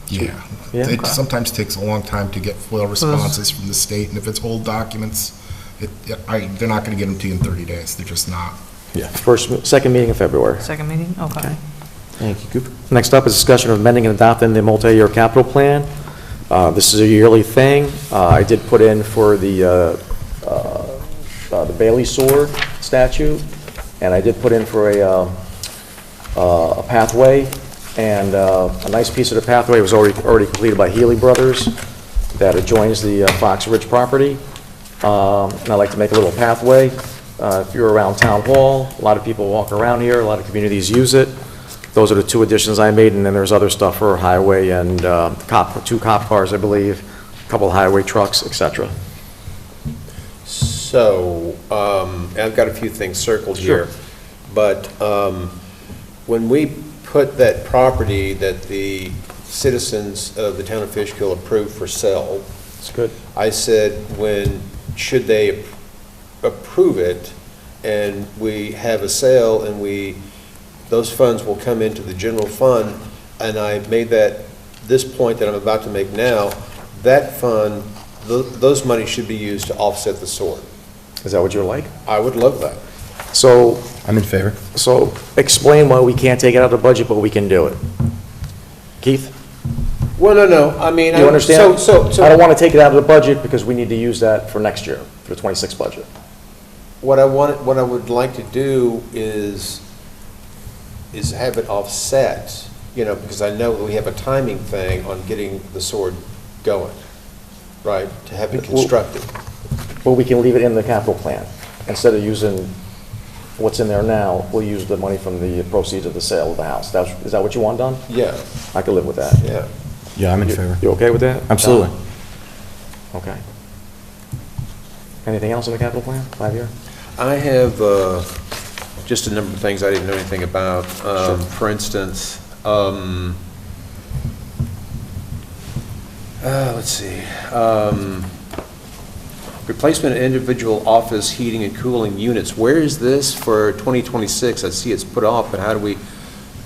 Yeah. Yeah. It sometimes takes a long time to get FOIL responses from the state, and if it's old documents, they're not going to get them to you in 30 days. They're just not. Second meeting in February. Second meeting? Okay. Thank you, Cooper. Next up is discussion of amending and adopting the multi-year capital plan. This is a yearly thing. I did put in for the Bailey Sword statue, and I did put in for a pathway, and a nice piece of the pathway was already completed by Healy Brothers that adjoins the Fox Ridge property. And I'd like to make a little pathway. If you're around Town Hall, a lot of people walk around here, a lot of communities use it. Those are the 2 additions I made, and then there's other stuff for highway and 2 cop cars, I believe, a couple of highway trucks, et cetera. So, I've got a few things circled Sure. here, but when we put that property that the citizens of the town of Fishkill approved for sale, It's good. I said, should they approve it, and we have a sale, and those funds will come into the general fund, and I made this point that I'm about to make now, that fund, those monies should be used to offset the sword. Is that what you're like? I would love that. So, I'm in favor. so explain why we can't take it out of the budget, but we can do it. Keith? Well, no, I mean. You understand? So, I don't want to take it out of the budget because we need to use that for next year, for the 26 budget. what I would like to do is have it offset, because I know that we have a timing thing on getting the sword going, right? To have it constructed. Well, we can leave it in the capital plan. Instead of using what's in there now, we'll use the money from the proceeds of the sale of the house. Is that what you want done? Yeah, I could live with that. yeah. Yeah, I'm in favor. You okay with that? Absolutely. Okay. Anything else in the capital plan, 5-year? I have just a number of things I didn't know anything about. For instance, let's see. Replacement of individual office heating and cooling units. Where is this for 2026? I see it's put off, but how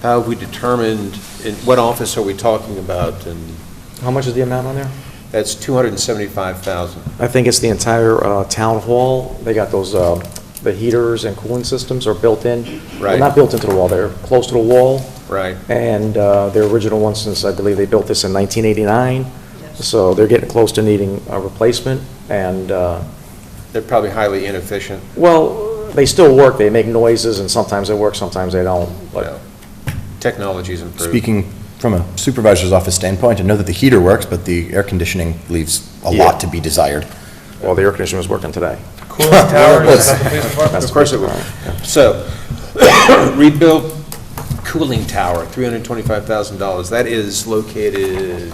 have we determined, in what office are we talking about? And How much is the amount on there? that's $275,000. I think it's the entire town hall. They got those, the heaters and cooling systems are built in. Well, Right. not built into the wall, they're close to the wall. Right. And their original one, since I believe they built this in 1989. So they're getting close to needing a replacement. And, They're probably highly inefficient. well, they still work. They make noises, and sometimes they work, sometimes they don't. But Technology's improved. Speaking from a supervisor's office standpoint, I know that the heater works, but the air conditioning leaves a Yeah. lot to be desired. well, the air conditioner was working today. Cooling towers, is that the police department? Of course it will. So, rebuild cooling tower, $325,000. That is located,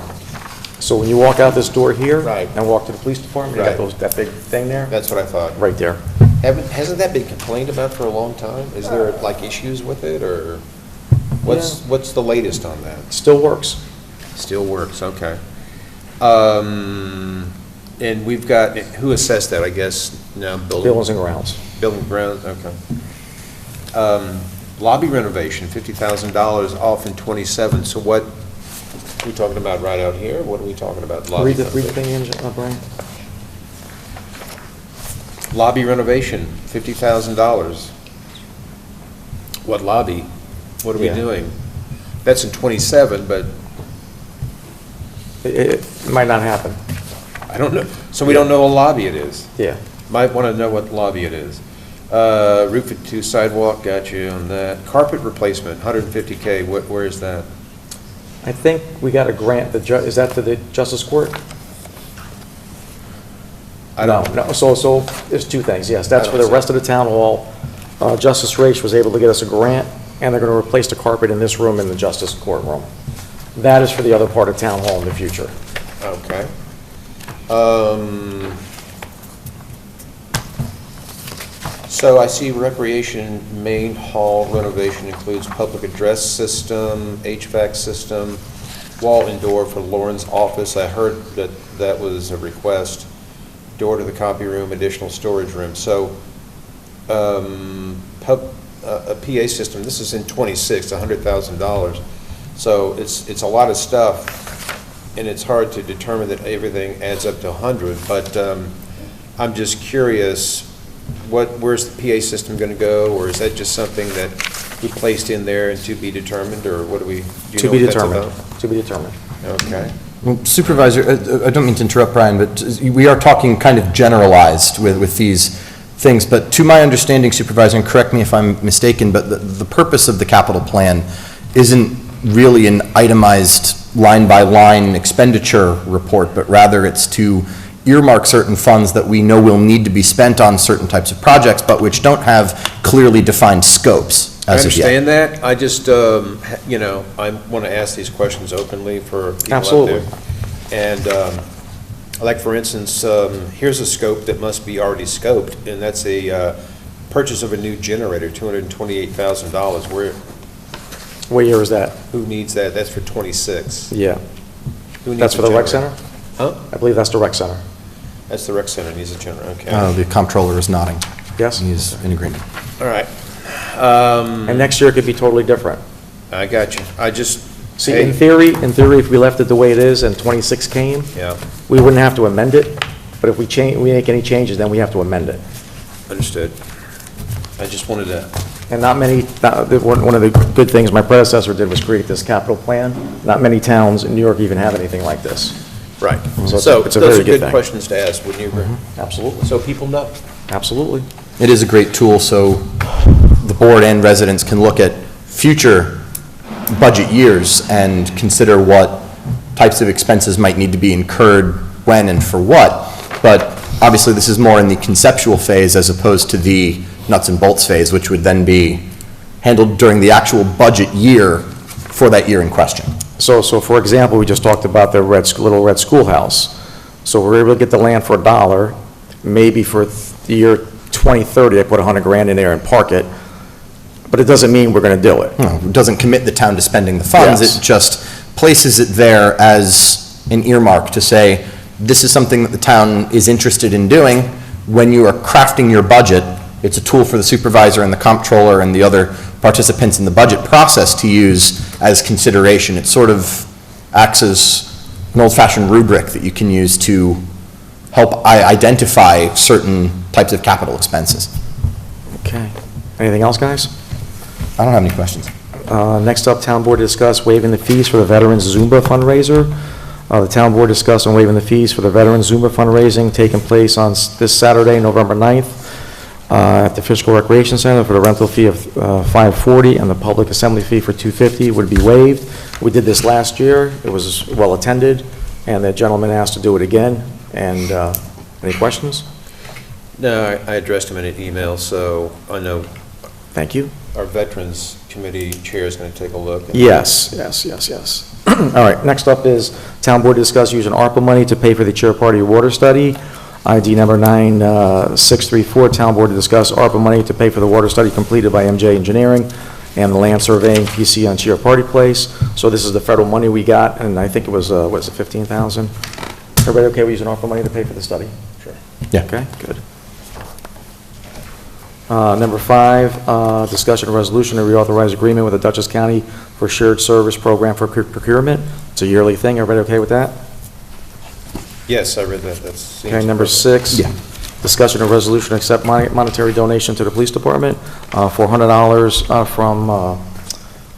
So when you walk out this door here. Right. And walk to the police department, you got Right. that big thing there? that's what I thought. Right there. Hasn't that been complained about for a long time? Is there like issues with it, or what's the latest on that? Still works. Still works, okay. And we've got, who assessed that, I guess, now? Buildings and grounds. Building grounds, okay. Lobby renovation, $50,000 off in '27, so what, are we talking about right out here? What are we talking about? Lobby Read the renovation? thing, Brian. Lobby renovation, $50,000. What lobby? What are we Yeah. doing? That's in '27, but It might not happen. I don't know, so we don't know what lobby it is. Yeah. Might want to know what lobby it is. Roof to sidewalk, got you on that. Carpet replacement, $150K, where is that? I think we got a grant, is that to the Justice Court? I don't No, so there's two things, yes. That's I for don't the rest of the town hall. Justice Raich was able to get us a grant, and they're going to replace the carpet in this room in the Justice Courtroom. That is for the other part of town hall in the future. Okay. So I see recreation main hall renovation includes public address system, HVAC system, wall and door for Lauren's office. I heard that that was a request. Door to the copy room, additional storage room. So, a PA system, this is in '26, $100,000. So it's a lot of stuff, and it's hard to determine that everything adds up to 100, but I'm just curious, where's the PA system going to go, or is that just something that we placed in there and to be determined, or what do we, do you know what that's about? To be determined. Okay. Well, Supervisor, I don't mean to interrupt, Brian, but we are talking kind of generalized with these things, but to my understanding, Supervisor, and correct me if I'm mistaken, but the purpose of the capital plan isn't really an itemized line-by-line expenditure report, but rather it's to earmark certain funds that we know will need to be spent on certain types of projects, but which don't have clearly defined scopes I as of yet. understand that. I just, I want to ask these questions openly for people out Absolutely. there. And, like, for instance, here's a scope that must be already scoped, and that's a purchase of a new generator, $228,000. What year is that? Who needs that? That's for '26. Yeah. Who needs That's a for the rec generator? center? Huh? I believe that's the rec center. That's the rec center needs a generator, okay. The comptroller is nodding. Yes? He's in agreement. All right. And next year it could be totally different. I got you. I just, See, hey, in theory, if we left it the way it is and 26 came, yeah, we wouldn't have to amend it, but if we make any changes, then we have to amend it. understood. I just wanted to, And not many, one of the good things my predecessor did was create this capital plan. Not many towns in New York even have anything like this. right. So So it's a those very are good good thing. questions to ask, wouldn't you agree? Absolutely. So people know. Absolutely. It is a great tool, so the board and residents can look at future budget years and consider what types of expenses might need to be incurred, when and for what. But obviously, this is more in the conceptual phase as opposed to the nuts and bolts phase, which would then be handled during the actual budget year for that year in question. So for example, we just talked about the little red schoolhouse. So we're able to get the land for $1, maybe for the year 2030, I put 100 grand in there and park it, but it doesn't mean we're going to do it. No, it doesn't commit the town to spending the funds. Yes. It just places it there as an earmark to say, this is something that the town is interested in doing. When you are crafting your budget, it's a tool for the supervisor and the comptroller and the other participants in the budget process to use as consideration. It sort of acts as an old-fashioned rubric that you can use to help identify certain types of capital expenses. Okay. Anything else, guys? I don't have any questions. Next up, town board to discuss waiving the fees for the Veterans Zumba fundraiser. The town board discussed on waiving the fees for the Veterans Zumba fundraising taking place on this Saturday, November 9th, at the Fishkill Recreation Center for the rental fee of $540 and the public assembly fee for $250 would be waived. We did this last year. It was well attended, and the gentleman asked to do it again. And any questions? No, I addressed him in an email, so I know Thank you. our Veterans Committee Chair is going to take a look. Yes. All right, next up is town board to discuss using ARPA money to pay for the Chair Party water study. ID number 9634, town board to discuss ARPA money to pay for the water study completed by MJ Engineering and the land surveying PC on Chair Party Place. So this is the federal money we got, and I think it was, what is it, 15,000? Everybody okay with using ARPA money to pay for the study? Sure. Yeah. Okay, good. Number 5, discussion of resolution to reauthorize agreement with the Dutchess County for shared service program for procurement. It's a yearly thing. Everybody okay with that? Yes, I read that. That's. Okay, number 6. Yeah. Discussion of resolution to accept monetary donation to the police department, $400 from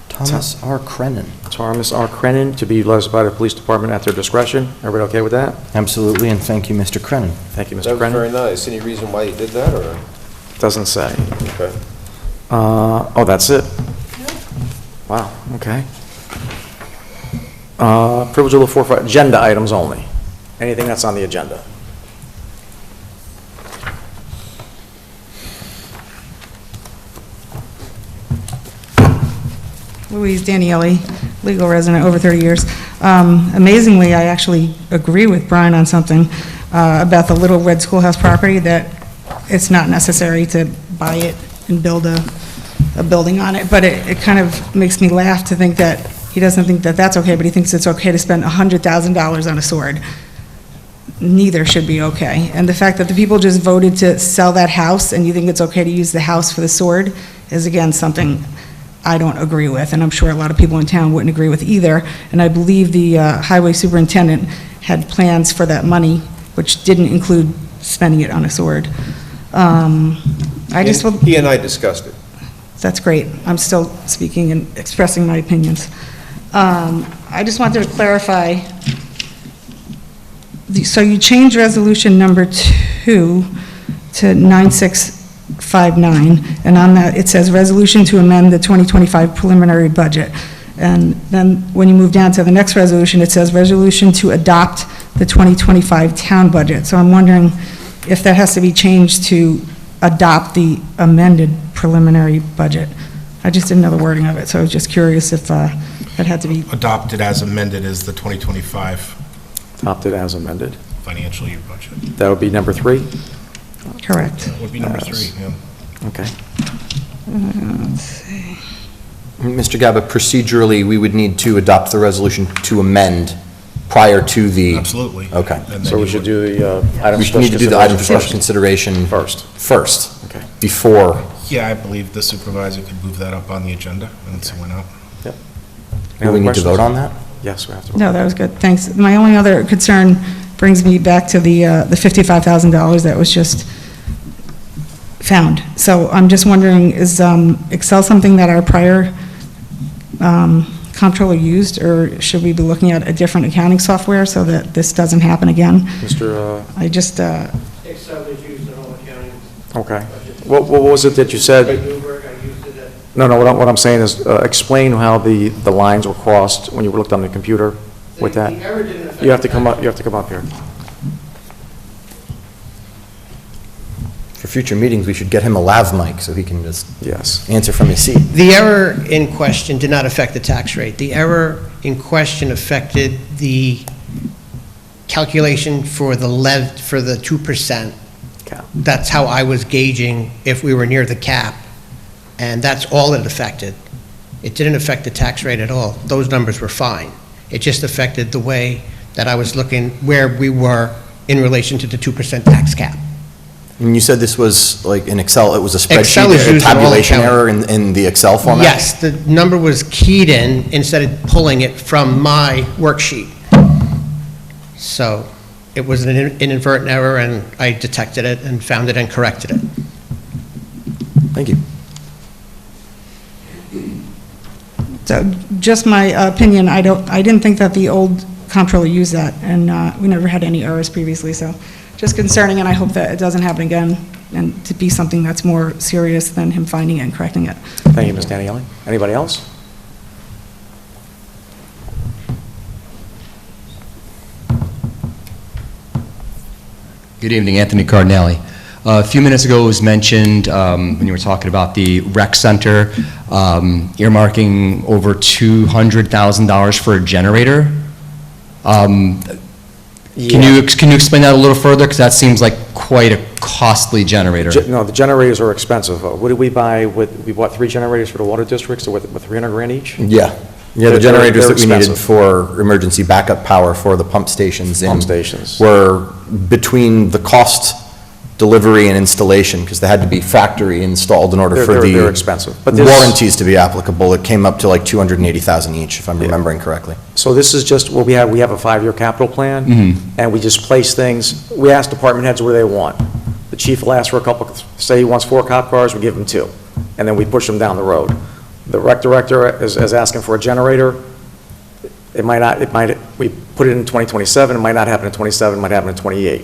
Thomas R. Crennan. Thomas R. Crennan to be utilized by the police department at their discretion. Everybody okay with that? Absolutely, and thank you, Mr. Crennan. Thank you, That Mr. was very Crennan. nice. Any reason why you did that, or? Doesn't say. Okay. Oh, that's it? Wow, okay. Privilege of the floor for agenda items only. Anything that's on the agenda. Louise Daniele, legal resident, over 30 years. Amazingly, I actually agree with Brian on something about the Little Red Schoolhouse property, that it's not necessary to buy it and build a building on it, but it kind of makes me laugh to think that he doesn't think that that's okay, but he thinks it's okay to spend $100,000 on a sword. Neither should be okay. And the fact that the people just voted to sell that house and you think it's okay to use the house for the sword is, again, something I don't agree with, and I'm sure a lot of people in town wouldn't agree with either. And I believe the highway superintendent had plans for that money, which didn't include spending it on a sword. He and I discussed it. That's great. I'm still speaking and expressing my opinions. I just wanted to clarify, so you changed resolution number 2 to 9659, and on that, it says resolution to amend the 2025 preliminary budget. And then when you move down to the next resolution, it says resolution to adopt the 2025 town budget. So I'm wondering if that has to be changed to adopt the amended preliminary budget. I just didn't know the wording of it, so I was just curious if that had to be. Adopted as amended is the 2025 Adopted as amended. financial year budget. That would be number 3? Correct. That would be number 3, yeah. Okay. Let's see. Mr. Gaba, procedurally, we would need to adopt the resolution to amend prior to the... Absolutely. Okay. And then So we you should would- do the item We for need to do the item for special consideration consideration first. first, Okay. before... Yeah, I believe the supervisor could move that up on the agenda and so went out. Yep. Do we need to vote on that? Yes, we have to. No, that was good, thanks. My only other concern brings me back to the $55,000 that was just found. So I'm just wondering, is Excel something that our prior comptroller used, or should we be looking at a different accounting software so that this doesn't happen again? Mr., I just, Excel is used in all accounting. okay. What was it that you said? Newburgh, I used it at No, what I'm saying is, explain how the lines were crossed when you looked on the computer with that. The error didn't affect. You have to come up here. For future meetings, we should get him a lav mic so he can just Yes. answer from his seat. The error in question did not affect the tax rate. The error in question affected the calculation for the 2%. Cap. That's how I was gauging if we were near the cap, and that's all it affected. It didn't affect the tax rate at all. Those numbers were fine. It just affected the way that I was looking, where we were in relation to the 2% tax cap. And you said this was like in Excel, it was a Excel spreadsheet, is a used in all tabulation accounting. error in the Excel format? Yes, the number was keyed in instead of pulling it from my worksheet. So it was an inadvertent error, and I detected it and found it and corrected it. Thank you. so just my opinion, I didn't think that the old comptroller used that, and we never had any errors previously, so just concerning, and I hope that it doesn't happen again, and to be something that's more serious than him finding it and correcting it. Thank you, Ms. Daniele. Anybody else? Good evening, Anthony Cardinelli. A few minutes ago, it was mentioned when you were talking about the rec center, earmarking over $200,000 for a generator. Can you explain that a little further? Because that seems like quite a costly generator. No, the generators are expensive. What did we buy we bought 3 generators for the water districts with 300 grand each? Yeah. Yeah, the They're- generators they're that we needed expensive. for emergency backup power for the pump stations were between the cost, delivery, and installation, because they had to be factory installed in order for They're the expensive. But this- warranties to be applicable. It came up to like 280,000 each, if I'm remembering correctly. So this is just what we have a 5-year capital plan, and we just place things, we ask department heads where they want. The chief will ask for a couple, say he wants 4 cop cars, we give him 2, and then we push them down the road. The rec director is asking for a generator. We put it in 2027, it might not happen in 27, it might happen in 28.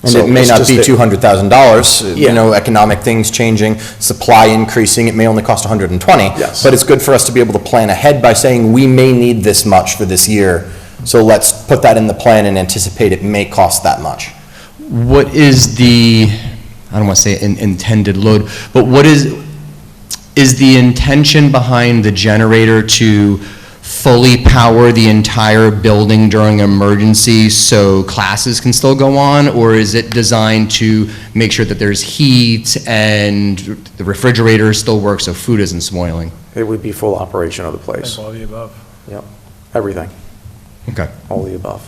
And So it may it's not just be that- $200,000, Yeah. you know, economic things changing, supply increasing, it may only cost 120. Yes. But it's good for us to be able to plan ahead by saying, we may need this much for this year, so let's put that in the plan and anticipate it may cost that much. What is the, I don't want to say intended load, but what is the intention behind the generator to fully power the entire building during emergency so classes can still go on? Or is it designed to make sure that there's heat and the refrigerator still works so food isn't spoiling? It would be full operation of the place. All the above. Yep, everything, Okay, all the above.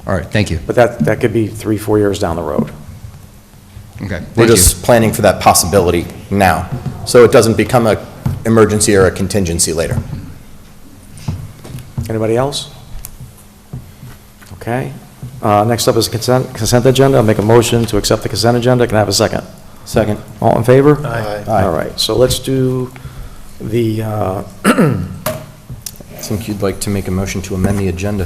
all right, thank you. But that could be 3-4 years down the road. Okay, We're thank you. just planning for that possibility now, so it doesn't become a emergency or a contingency later. Anybody else? Okay. Next up is consent agenda. I'll make a motion to accept the consent agenda. Can I have a second? Second. All in favor? Aye. All right, so let's do the, I think you'd like to make a motion to amend the agenda.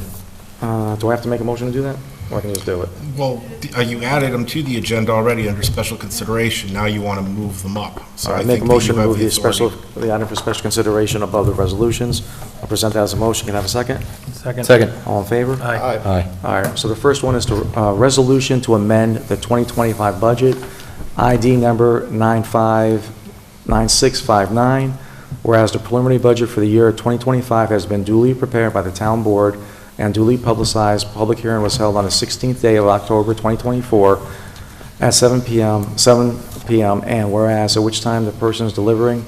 do I have to make a motion to do that? Or I can just do it? Well, you added them to the agenda already under special consideration, now you want to move them up. So All I right, make a think that motion you to have move the the special, authority. the item for special consideration above the resolutions. I'll present that as a motion. Can I have a second? Second. All in favor? Aye. Aye. All right, so the first one is to, resolution to amend the 2025 budget, ID number 959659, whereas the preliminary budget for the year 2025 has been duly prepared by the town board and duly publicized. Public hearing was held on the 16th day of October 2024 at 7 p.m., and whereas at which time the persons delivering,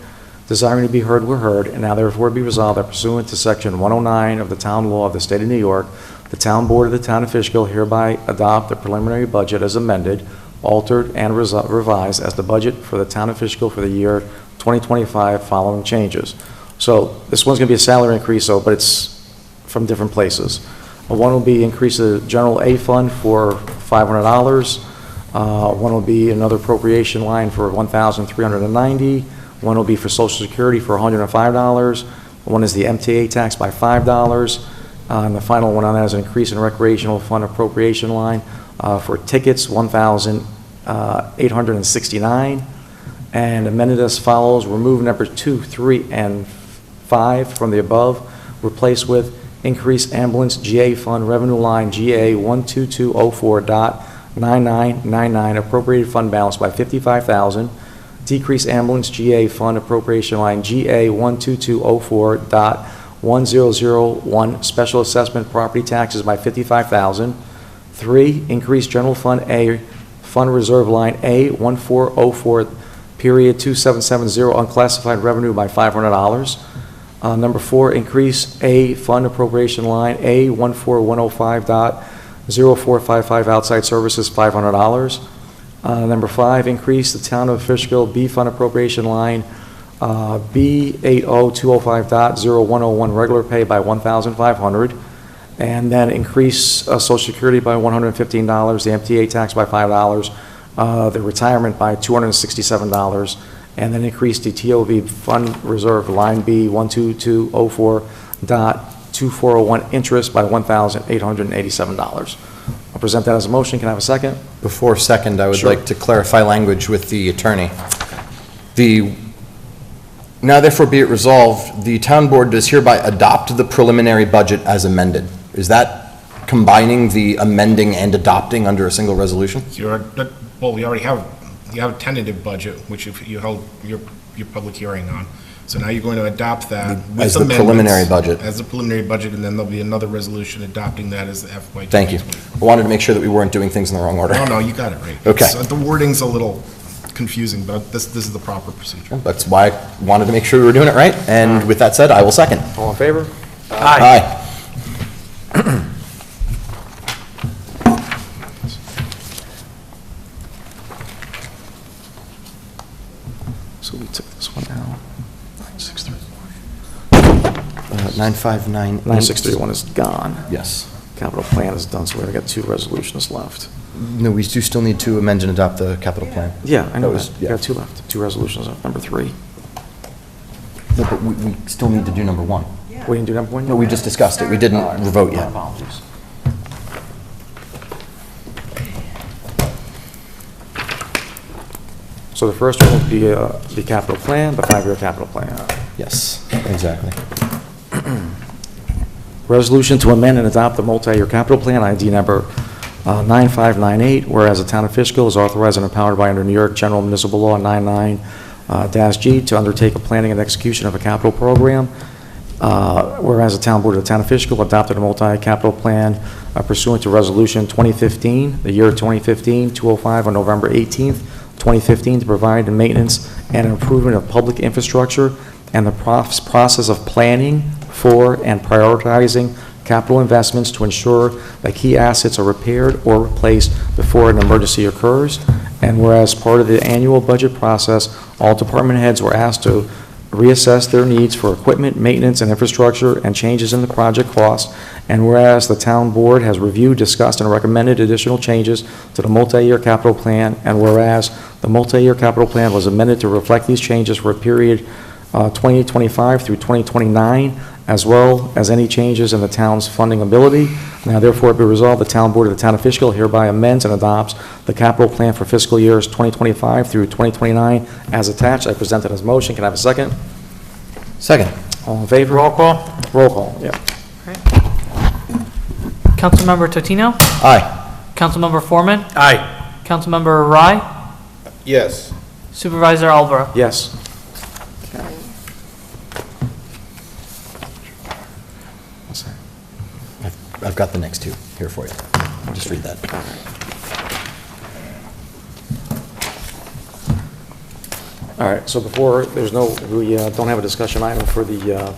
desiring to be heard were heard, and now therefore be resolved that pursuant to Section 109 of the Town Law of the State of New York, the Town Board of the Town of Fishkill hereby adopt the preliminary budget as amended, altered, and revised as the budget for the Town of Fishkill for the year 2025 following changes. So this one's going to be a salary increase, but it's from different places. One will be increase the general A fund for $500, One will be another appropriation line for $1,390. One will be for Social Security for $105. One is the MTA tax by $5. And the final one on that is an increase in recreational fund appropriation line for tickets, $1,869. And amended as follows: remove numbers 2, 3, and 5 from the above. Replace with increase ambulance GA fund revenue line GA 12204.9999 appropriated fund balance by $55,000. Decrease ambulance GA fund appropriation line GA 12204.1001 special assessment property taxes by $55,000. 3, increase general fund A fund reserve line A 1404 period 2770 unclassified revenue by $500. Number 4, increase A fund appropriation line A 14105.0455 outside services $500. Number 5, increase the town of Fishkill B fund appropriation line B 80205.0101 regular pay by $1,500. And then increase Social Security by $115, the MTA tax by $5, the retirement by $267, and then increase the TOV fund reserve line B 12204.2401 interest by $1,887. I'll present that as a motion. Can I have a second? Before second, I would Sure. like to clarify language with the attorney. Now therefore be it resolved, the town board does hereby adopt the preliminary budget as amended. Is that combining the amending and adopting under a single resolution? Well, we already have, you have a tentative budget, which you held your public hearing on. So now you're going to adopt that with As the amendments. preliminary budget. As the preliminary budget, and then there'll be another resolution adopting that as the FY. Thank you. I wanted to make sure that we weren't doing things in the wrong order. No, you got it right. Okay. So the wording's a little confusing, but this is the proper procedure. That's why I wanted to make sure we were doing it right, and with that said, I will second. All in favor? Aye. So we took this one out. 9598. 9631 is gone. Yes. Capital plan is done, so we've got 2 resolutions left. No, we do still need to amend and adopt the capital plan. Yeah, I know That was- that. We got 2 left, 2 resolutions left, number 3. No, but we still need to do number 1. We didn't do number 1 yet? No, we just discussed it. We didn't vote My yet. apologies. So the first one will be the capital plan, the 5-year capital plan. Yes, exactly. Resolution to amend and adopt the multi-year capital plan, ID number 9598, whereas the town of Fishkill is authorized and empowered by under New York General Municipal Law 99-G to undertake a planning and execution of a capital program. Whereas the town board of the town of Fishkill adopted a multi-capital plan pursuant to resolution 2015, the year 2015-205 on November 18th, 2015, to provide the maintenance and improvement of public infrastructure and the process of planning for and prioritizing capital investments to ensure that key assets are repaired or replaced before an emergency occurs. And whereas part of the annual budget process, all department heads were asked to reassess their needs for equipment, maintenance, and infrastructure, and changes in the project costs. And whereas the town board has reviewed, discussed, and recommended additional changes to the multi-year capital plan, and whereas the multi-year capital plan was amended to reflect these changes for a period 2025 through 2029, as well as any changes in the town's funding ability. Now therefore be resolved, the town board of the town of Fishkill hereby amends and adopts the capital plan for fiscal years 2025 through 2029 as attached. I present it as motion. Can I have a second? Second. All in favor? Roll call? Roll call, yeah. Councilmember Totino? Aye. Councilmember Foreman? Aye. Councilmember Rye? Yes. Supervisor Alborough? Yes. I've got the next 2 here for you. Just read that. All right, so before, we don't have a discussion item for the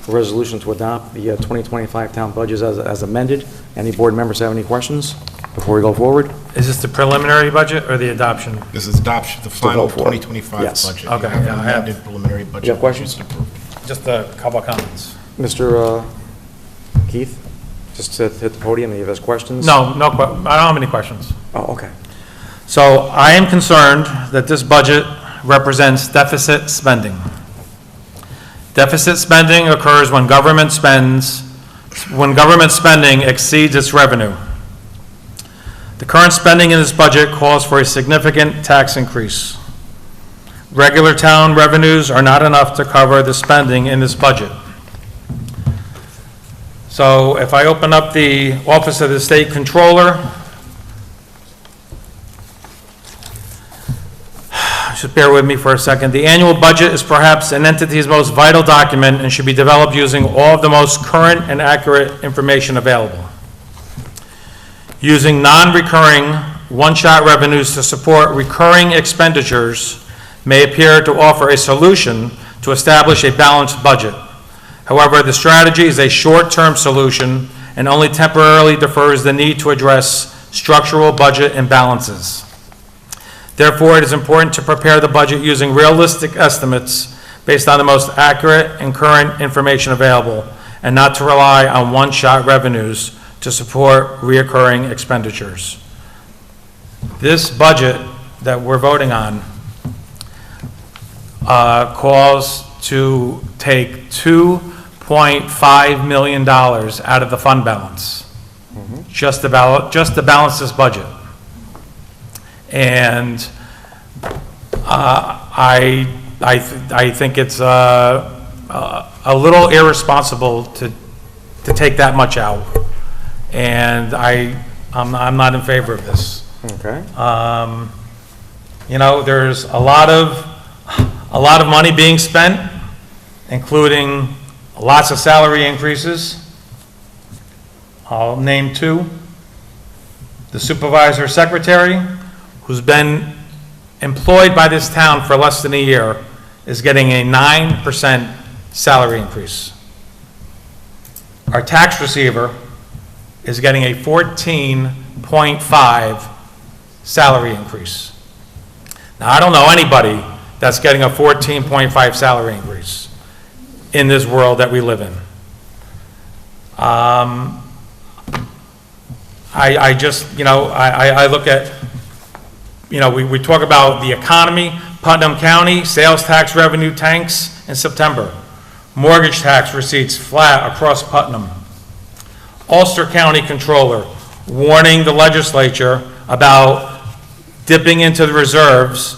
resolution to adopt the 2025 town budgets as amended. Any board members have any questions before we go forward? Is this the preliminary budget or the adoption? This is adoption, the final vote for it. 2025 Yes. budget. Okay, You have yeah, an I have- amended preliminary budget. You have questions? which is approved. Just a couple of comments. Mr. Keith, just to hit the podium, if you have questions? No, I don't have any questions. Oh, okay. So I am concerned that this budget represents deficit spending. Deficit spending occurs when government spending exceeds its revenue. The current spending in this budget calls for a significant tax increase. Regular town revenues are not enough to cover the spending in this budget. So if I open up the Office of the State Controller, just bear with me for a second. The annual budget is perhaps an entity's most vital document and should be developed using all of the most current and accurate information available. Using non-recurring, one-shot revenues to support recurring expenditures may appear to offer a solution to establish a balanced budget. However, the strategy is a short-term solution and only temporarily defers the need to address structural budget imbalances. Therefore, it is important to prepare the budget using realistic estimates based on the most accurate and current information available, and not to rely on one-shot revenues to support reoccurring expenditures. This budget that we're voting on calls to take $2.5 million out of the fund balance, just to balance this budget. And I think it's a little irresponsible to take that much out, and I'm not in favor of this. Okay. You know, there's a lot of money being spent, including lots of salary increases. I'll name two. The supervisor secretary, who's been employed by this town for less than a year, is getting a 9% salary increase. Our tax receiver is getting a 14.5 salary increase. Now, I don't know anybody that's getting a 14.5 salary increase in this world that we live in. I just, you know, I look at, you know, we talk about the economy. Putnam County, sales tax revenue tanks in September. Mortgage tax receipts flat across Putnam. Ulster County Controller warning the legislature about dipping into the reserves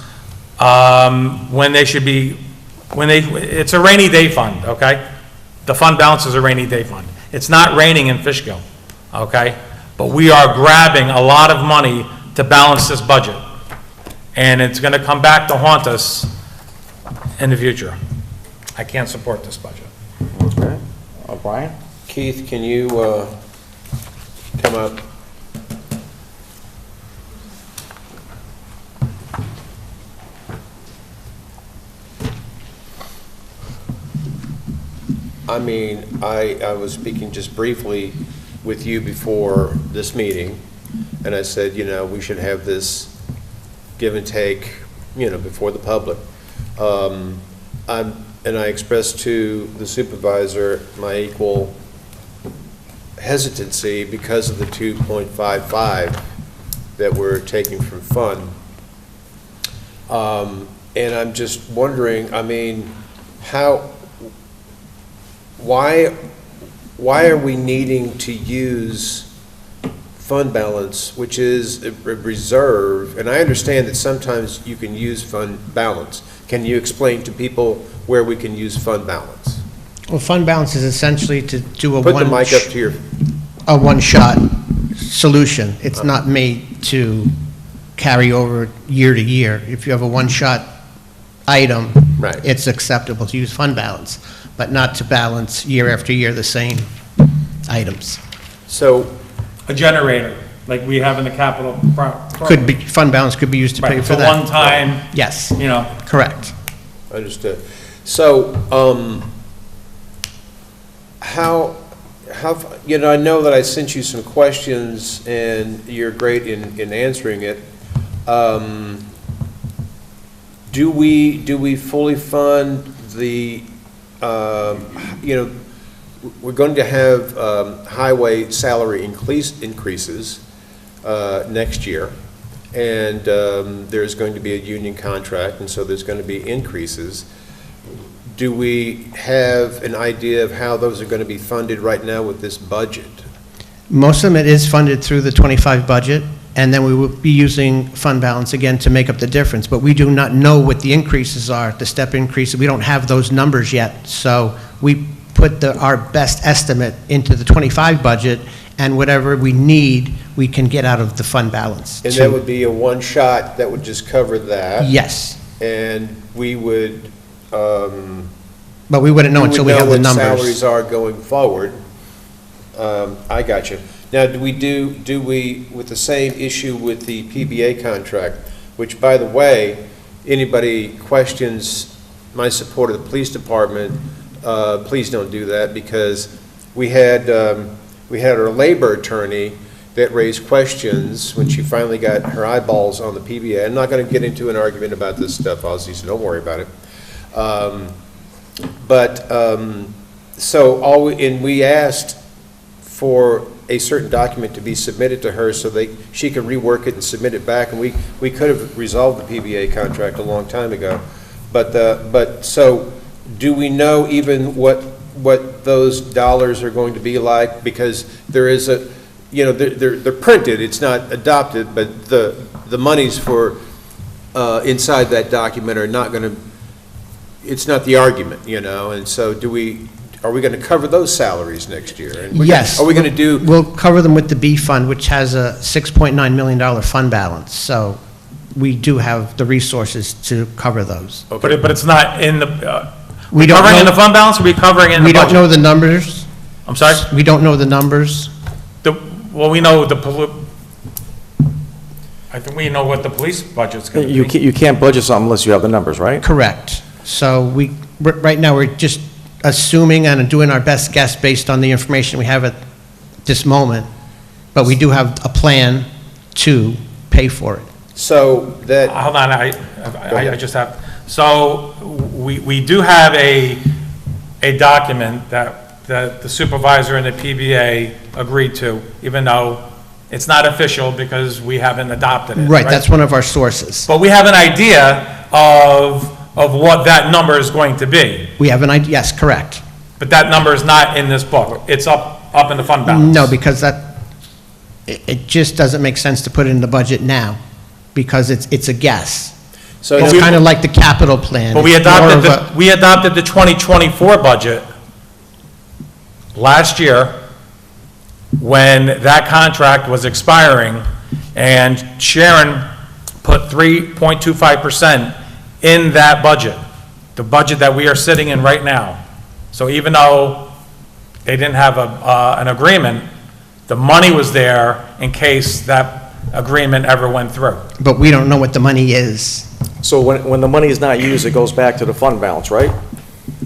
when they should be, it's a rainy day fund, okay? The fund balance is a rainy day fund. It's not raining in Fishkill, okay? But we are grabbing a lot of money to balance this budget. And it's going to come back to haunt us in the future. I can't support this budget. Okay. Brian? Keith, can you come up? I mean, I was speaking just briefly with you before this meeting, and I said, you know, we should have this give and take, you know, before the public. And I expressed to the supervisor my equal hesitancy because of the 2.55 that we're taking from fund. And I'm just wondering, I mean, why are we needing to use fund balance, which is a reserve? And I understand that sometimes you can use fund balance. Can you explain to people where we can use fund balance? Well, fund balance is essentially to do Put the mic up to your... a one-shot solution. It's not made to carry over year to year. If you have a one-shot item, Right. it's acceptable to use fund balance, but not to balance year after year the same items. So, A generator, like we have in the capital. Could be, fund balance could be used to pay Right, for for that. one time, Yes, you know. correct. understood. So, how, you know, I know that I sent you some questions and you're great in answering it. Do we fully fund the, you know, we're going to have highway salary increases next year, and there's going to be a union contract, and so there's going to be increases. Do we have an idea of how those are going to be funded right now with this budget? Most of it is funded through the 25 budget, and then we will be using fund balance again to make up the difference. But we do not know what the increases are, the step increases. We don't have those numbers yet. So we put our best estimate into the 25 budget, and whatever we need, we can get out of the fund balance. And that would be a one-shot that would just cover that? Yes. And we would... but we wouldn't know until we have the numbers. What salaries are going forward. I got you. Now, do we, with the same issue with the PBA contract, which, by the way, anybody questions my support of the police department, please don't do that, because we had our labor attorney that raised questions when she finally got her eyeballs on the PBA. I'm not going to get into an argument about this stuff, Ozzy, so don't worry about it. We asked for a certain document to be submitted to her so she could rework it and submit it back, and we could have resolved the PBA contract a long time ago. So do we know even what those dollars are going to be like? Because there is they're printed, it's not adopted, but the monies for inside that document are not going to, it's not the argument, and so are we going to cover those salaries next year? And Yes. Are we going to do? We'll cover them with the B fund, which has a $6.9 million fund balance. So we do have the resources to cover those. Okay. But it's not in the, We don't covering in know- the fund balance, or we covering it in the We budget? don't know the numbers. I'm sorry? We don't know the numbers. Well, we know I think we know what the police budget's going to be. You can't budget something unless you have the numbers, right? Correct. So right now, we're just assuming and doing our best guess based on the information we have at this moment, but we do have a plan to pay for it. So that. Hold on, I just have, so we do have a document that the supervisor and the PBA agreed to, even though it's not official because we haven't adopted it. Right, that's one of our sources. But we have an idea of what that number is going to be. We have an idea, yes, correct. But that number is not in this book. It's up in the fund balance. No, because it just doesn't make sense to put it in the budget now, because it's a guess. So It's kind of like the capital plan. But we It's more adopted of a- we adopted the 2024 budget last year when that contract was expiring, and Sharon put 3.25% in that budget, the budget that we are sitting in right now. So even though they didn't have an agreement, the money was there in case that agreement ever went through. But we don't know what the money is. So when the money is not used, it goes back to the fund balance, right?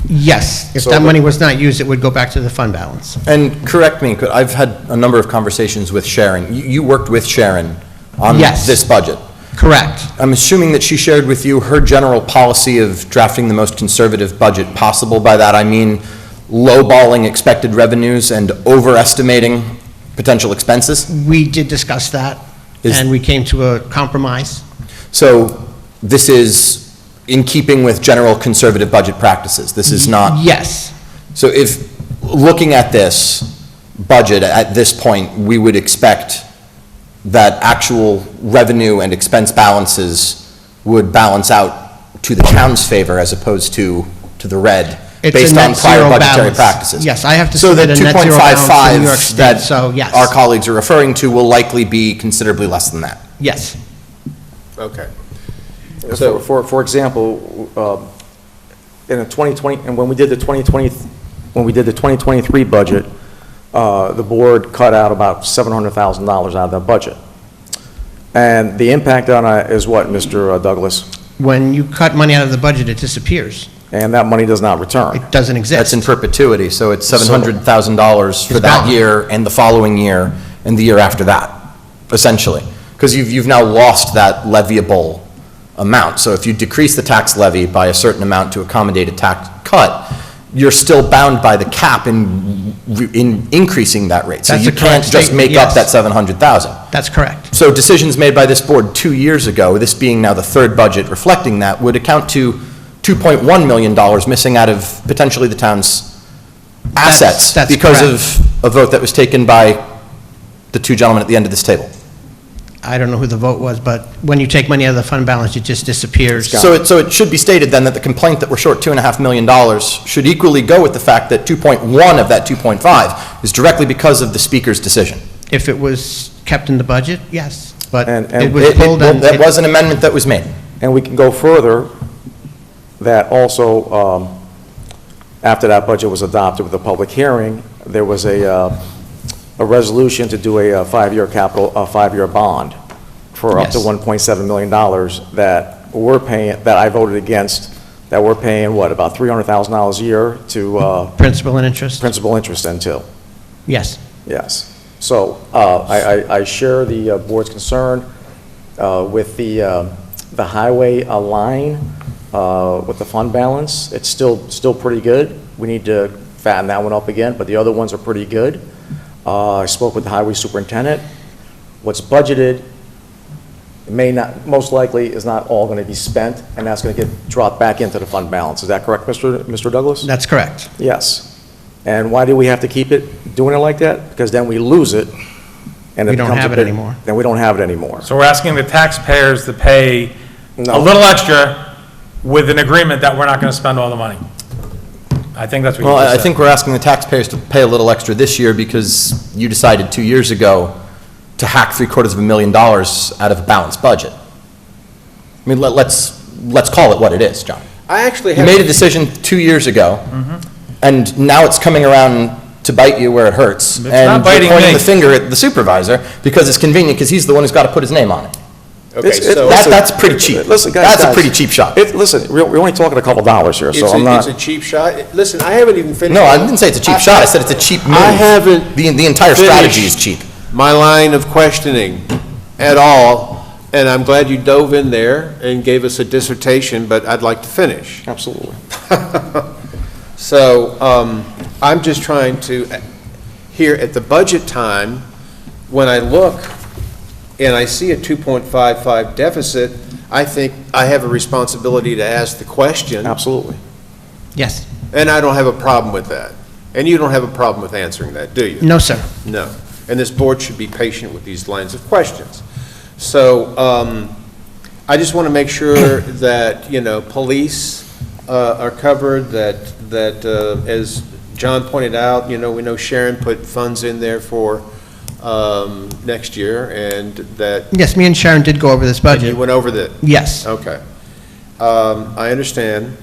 Yes, if So that the- money was not used, it would go back to the fund balance. And correct me, I've had a number of conversations with Sharon. You worked with Sharon on Yes. this budget. Correct. I'm assuming that she shared with you her general policy of drafting the most conservative budget possible. By that, I mean lowballing expected revenues and overestimating potential expenses. We did discuss that, and we came to a compromise. So this is in keeping with general conservative budget practices. This is not... Yes. So if, looking at this budget at this point, we would expect that actual revenue and expense balances would balance out to the town's favor as opposed to the red, It's a based on net prior zero budgetary balance. practices. Yes, I have to So the submit a net zero balance to New York 2.55 State, that so yes. our colleagues are referring to will likely be considerably less than that. Yes. Okay. So, for example, in the 2020, and when we did the 2023 budget, the board cut out about $700,000 out of that budget. And the impact on it is what, Mr. Douglas? When you cut money out of the budget, it disappears. And that money does not return. It doesn't exist. That's in perpetuity, so it's $700,000 for that gone. year and the following year and the year after that, essentially. Because you've now lost that leviable amount. So if you decrease the tax levy by a certain amount to accommodate a tax cut, you're still bound by the cap in increasing that rate. So That's you a can't correct just statement, make up yes. that 700,000. That's correct. So decisions made by this board 2 years ago, this being now the third budget reflecting that, would account to $2.1 million missing out of potentially the town's assets That's because correct. of a vote that was taken by the two gentlemen at the end of this table. I don't know who the vote was, but when you take money out of the fund balance, it just disappears. So it should be stated then that the complaint that we're short $2.5 million should equally go with the fact that 2.1 of that 2.5 is directly because of the speaker's decision. If it was kept in the budget, yes, but And it was pulled and... That was an amendment that was made. And we can go further, that also, after that budget was adopted with a public hearing, there was a resolution to do a five-year bond for up to Yes. $1.7 million that we're paying, that I voted against, that we're paying, what, about $300,000 a year to Principal and interest? principal interest into. Yes. Yes. So I share the board's concern with the highway line with the fund balance. It's still pretty good. We need to fatten that one up again, but the other ones are pretty good. I spoke with the highway superintendent. What's budgeted may not, most likely is not all going to be spent, and that's going to get dropped back into the fund balance. Is that correct, Mr. Douglas? That's correct. Yes. And why do we have to keep it, doing it like that? Because then we lose it. And We don't becomes a have it bit- anymore. Then we don't have it anymore. So we're asking the taxpayers to pay No. a little extra with an agreement that we're not going to spend all the money. I think that's what you Well, just I said. think we're asking the taxpayers to pay a little extra this year because you decided 2 years ago to hack $750,000 out of a balanced budget. I mean, let's call it what it is, John. I actually You have... made a decision 2 years ago, and now it's coming around to bite you where it hurts. not And biting you're pointing me. the finger at the supervisor because it's convenient, because he's the one who's got to put his name on it. Okay, so... That's pretty cheap. Listen, guys. That's a pretty cheap shot. Listen, we're only talking a couple dollars here, so It's I'm not... a cheap shot. Listen, I haven't even finished... No, I didn't say it's a cheap shot. I said it's a cheap move. I haven't The entire strategy is cheap. my line of questioning at all, and I'm glad you dove in there and gave us a dissertation, but I'd like to finish. Absolutely. So, I'm just trying to, here at the budget time, when I look and I see a 2.55 deficit, I think I have a responsibility to ask the question. Absolutely. Yes. And I don't have a problem with that. And you don't have a problem with answering that, do you? No, sir. No. And this board should be patient with these lines of questions. So I just want to make sure that, police are covered, that as John pointed out, we know Sharon put funds in there for next year, and that Yes, me and Sharon did go over this you budget. went over that. Yes. Okay. I understand.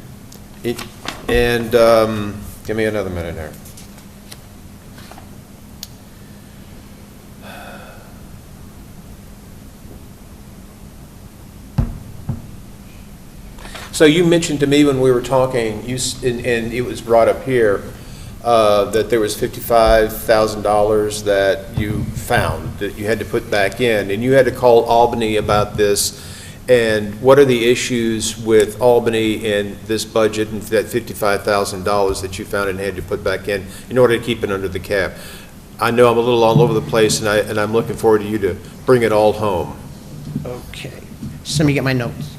And give me another minute here. So you mentioned to me when we were talking, and it was brought up here, that there was $55,000 that you found, that you had to put back in, and you had to call Albany about this. And what are the issues with Albany and this budget and that $55,000 that you found and had to put back in order to keep it under the cap? I know I'm a little all over the place, and I'm looking forward to you to bring it all home. Okay. Just let me get my notes.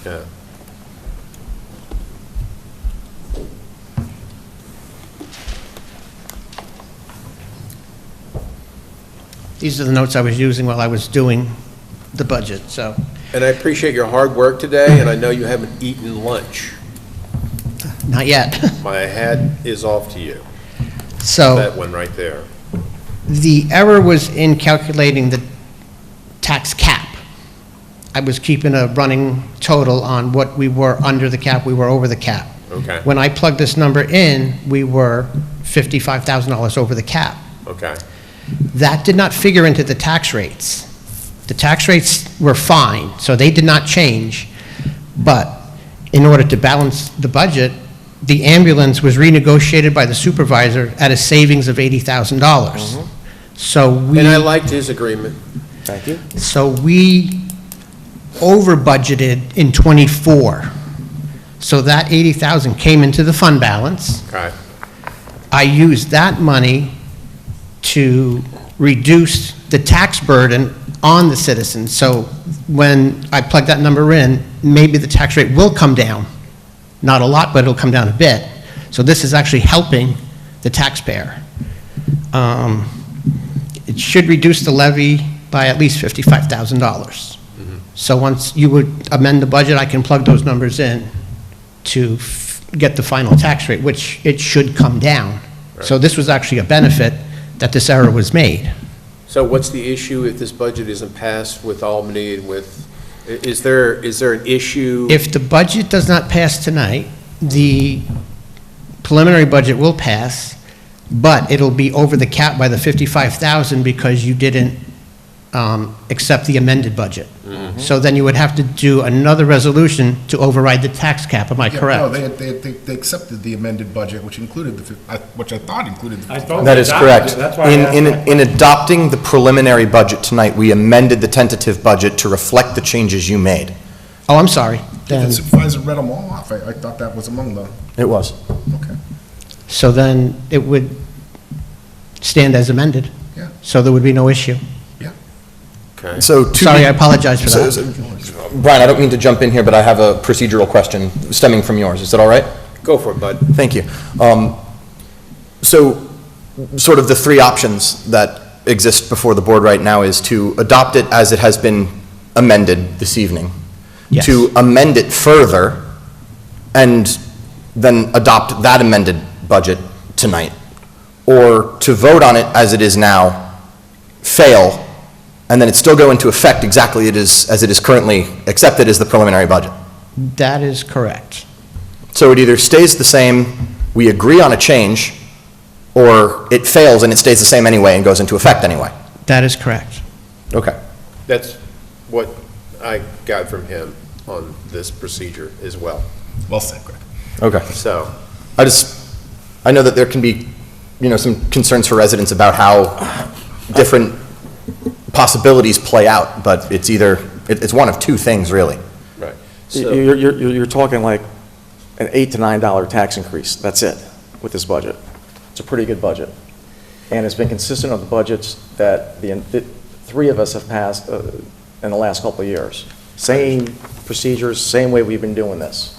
Yeah. These are the notes I was using while I was doing the budget, so. And I appreciate your hard work today, and I know you haven't eaten lunch. Not yet. My hat is off to you. So That one right there. the error was in calculating the tax cap. I was keeping a running total on what we were under the cap, we were over the cap. Okay, When I plugged this number in, we were $55,000 over the cap. okay. That did not figure into the tax rates. The tax rates were fine, so they did not change. But in order to balance the budget, the ambulance was renegotiated by the supervisor at a savings of $80,000. So we, And I liked his agreement. Thank you. so we over budgeted in '24 So that 80,000 came into the fund balance. Okay. I used that money to reduce the tax burden on the citizens. So when I plug that number in, maybe the tax rate will come down. Not a lot, but it'll come down a bit. So this is actually helping the taxpayer. It should reduce the levy by at least $55,000. So once you would amend the budget, I can plug those numbers in to get the final tax rate, which it should come down. So this was actually a benefit that this error was made. So what's the issue if this budget isn't passed with Albany and with, is there an issue? If the budget does not pass tonight, the preliminary budget will pass, but it'll be over the cap by the 55,000 because you didn't accept the amended budget. So then you would have to do another resolution to override the tax cap, am I Yeah, correct? No, they accepted the amended budget, which included which I thought included the. That is correct. In adopting the preliminary budget tonight, we amended the tentative budget to reflect the changes you made. Oh, I'm sorry. The Then, supervisor read them all off. I thought that was among the, It was. okay. so then it would stand as amended. Yeah. So there would be no issue. Okay. So to Sorry, be- I apologize for so- that. so- Brian, I don't mean to jump in here, but I have a procedural question stemming from yours. Is that all right? Go for it, bud. Thank you. So, sort of the three options that exist before the board right now is to adopt it as it has been amended this evening. Yes. To amend it further, and then adopt that amended budget tonight. Or to vote on it as it is now, fail, and then it still go into effect exactly as it is currently accepted as the preliminary budget. That is correct. So it either stays the same, we agree on a change, or it fails and it stays the same anyway and goes into effect anyway. That is correct. Okay. That's what I got from him on this procedure as well. Well said, Greg. Okay. So, I know that there can be, some concerns for residents about how different possibilities play out, but it's one of two things, really. right. So, You're talking like an $8 to $9 tax increase, that's it, with this budget. It's a pretty good budget. And it's been consistent with the budgets that the three of us have passed in the last couple of years. Same procedures, same way we've been doing this.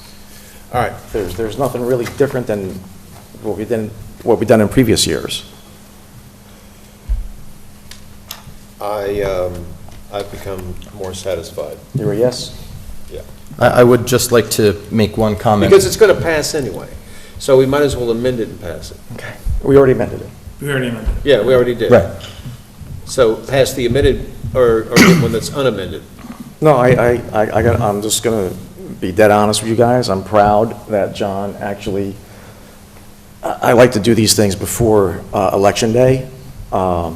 all right. There's nothing really different than what we've done in previous years. I've become more satisfied. You're a yes? Yeah. I would just like to make one comment. Because it's going to pass anyway. So we might as well amend it and pass it. Okay. We already amended it. We already amended it. Yeah, we already did. Right. So pass the amended, or the one that's unamended. No, I'm just gonna be dead honest with you guys. I'm proud that John actually, I like to do these things before Election Day. I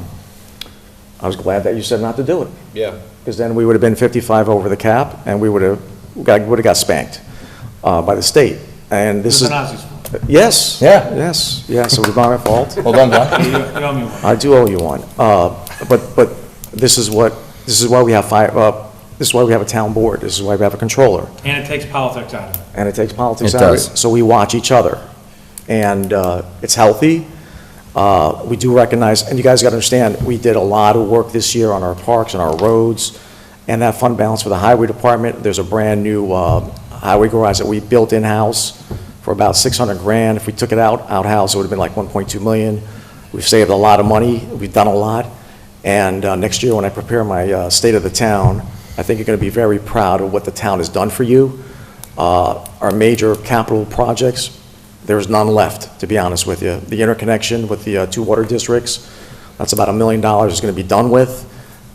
was glad that you said not to do it, Yeah. because then we would have been 55 over the cap, and we would have got spanked by the state. And this is, yes. Yeah. Yes, so it was not my fault. Well done, John. You owe me one. I do owe you one. But this is why we have this is why we have a town board. This is why we have a controller. And it takes politics out of it. And it takes politics It out of does. it. So we watch each other. And it's healthy. We do recognize, and you guys got to understand, we did a lot of work this year on our parks and our roads, and that fund balance for the highway department. There's a brand-new highway garage that we built in-house for about 600 grand. If we took it out-house, it would have been like 1.2 million. We've saved a lot of money. We've done a lot. And next year, when I prepare my state of the town, I think you're going to be very proud of what the town has done for you. Our major capital projects, there's none left, to be honest with you. The interconnection with the two water districts, that's about $1 million is going to be done with.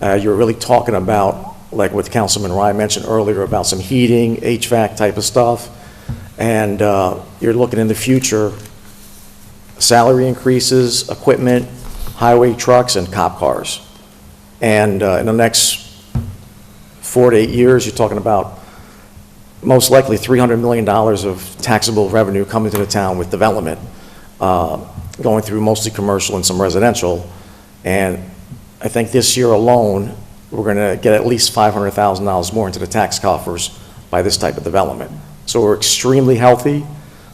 You're really talking about, like what Councilman Ryan mentioned earlier, about some heating, HVAC type of stuff. And you're looking in the future, salary increases, equipment, highway trucks, and cop cars. And in the next 4 to 8 years, you're talking about most likely $300 million of taxable revenue coming to the town with development, going through mostly commercial and some residential. And I think this year alone, we're going to get at least $500,000 more into the tax coffers by this type of development. So we're extremely healthy.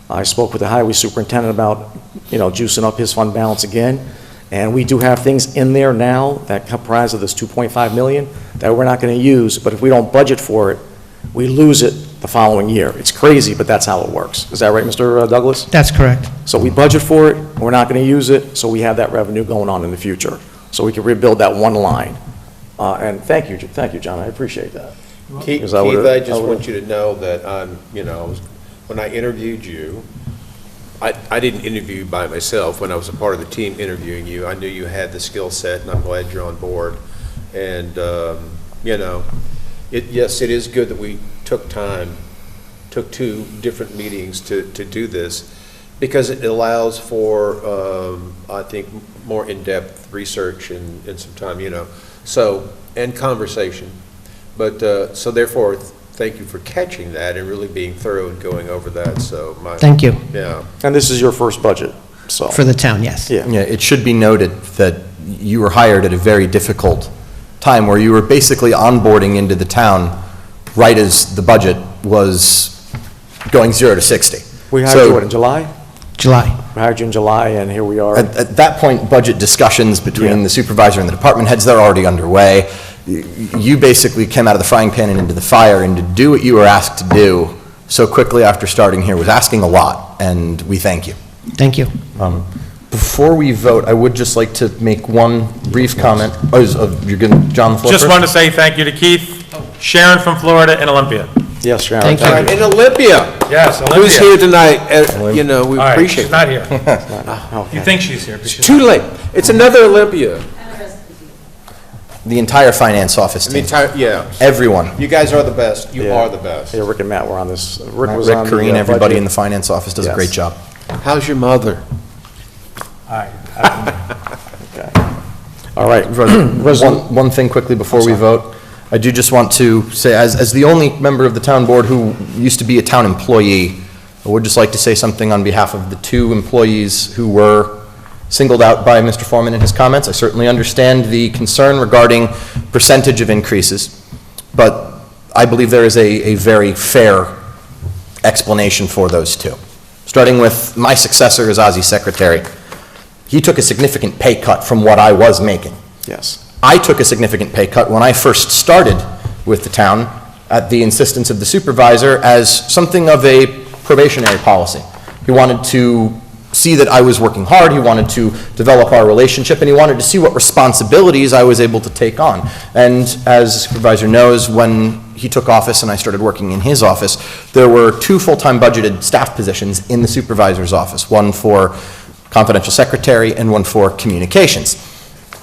I spoke with the highway superintendent about, juicing up his fund balance again. And we do have things in there now that comprise of this 2.5 million that we're not going to use, but if we don't budget for it, we lose it the following year. It's crazy, but that's how it works. Is that right, Mr. Douglas? That's correct. So we budget for it, we're not going to use it, so we have that revenue going on in the future. So we can rebuild that one line. And thank you, John, I appreciate that. Keith, Because I just want you to know that when I interviewed you, I didn't interview you by myself. When I was a part of the team interviewing you, I knew you had the skill set, and I'm glad you're on board. And, yes, it is good that we took 2 different meetings to do this, because it allows for, I think, more in-depth research and some time, and conversation. But, so therefore, thank you for catching that and really being thorough and going over that, Thank you. Yeah. And this is your first budget, so. For the town, yes. Yeah. Yeah, it should be noted that you were hired at a very difficult time where you were basically onboarding into the town right as the budget was going 0 to 60. We hired you, in July? July. We hired you in July, and here we are. At that point, budget discussions between the supervisor and the department heads, they're already underway. You basically came out of the frying pan and into the fire, and to do what you were asked to do so quickly after starting here was asking a lot, and we thank you. Thank you. Before we vote, I would just like to make one brief comment. You're going to, John, the floor Just first? wanted to say thank you to Keith, Sharon from Florida, and Olympia. Yes, Sharon. Thank you. All right, and Olympia, Yes, Olympia. who's here tonight, we All right, appreciate she's it. not here. Okay. You think she's here, but she's Too not. late. It's another Olympia. The entire finance office team. Yeah. Everyone. You guys are the best. You Yeah. are the best. Yeah, Rick and Matt were on this. Rick was on Rick, the Kareen, everybody budget. in the finance office does a Yes. great job. How's your mother? All right. Okay. All right. One thing quickly before we vote. I do just want to say, as the only member of the town board who used to be a town employee, I would just like to say something on behalf of the 2 employees who were singled out by Mr. Foreman in his comments. I certainly understand the concern regarding percentage of increases, but I believe there is a very fair explanation for those 2. Starting with my successor as Ozzy's secretary. He took a significant pay cut from what I was making. Yes. I took a significant pay cut when I first started with the town at the insistence of the supervisor as something of a probationary policy. He wanted to see that I was working hard, he wanted to develop our relationship, and he wanted to see what responsibilities I was able to take on. And as the supervisor knows, when he took office and I started working in his office, there were 2 full-time budgeted staff positions in the supervisor's office, one for confidential secretary and one for communications.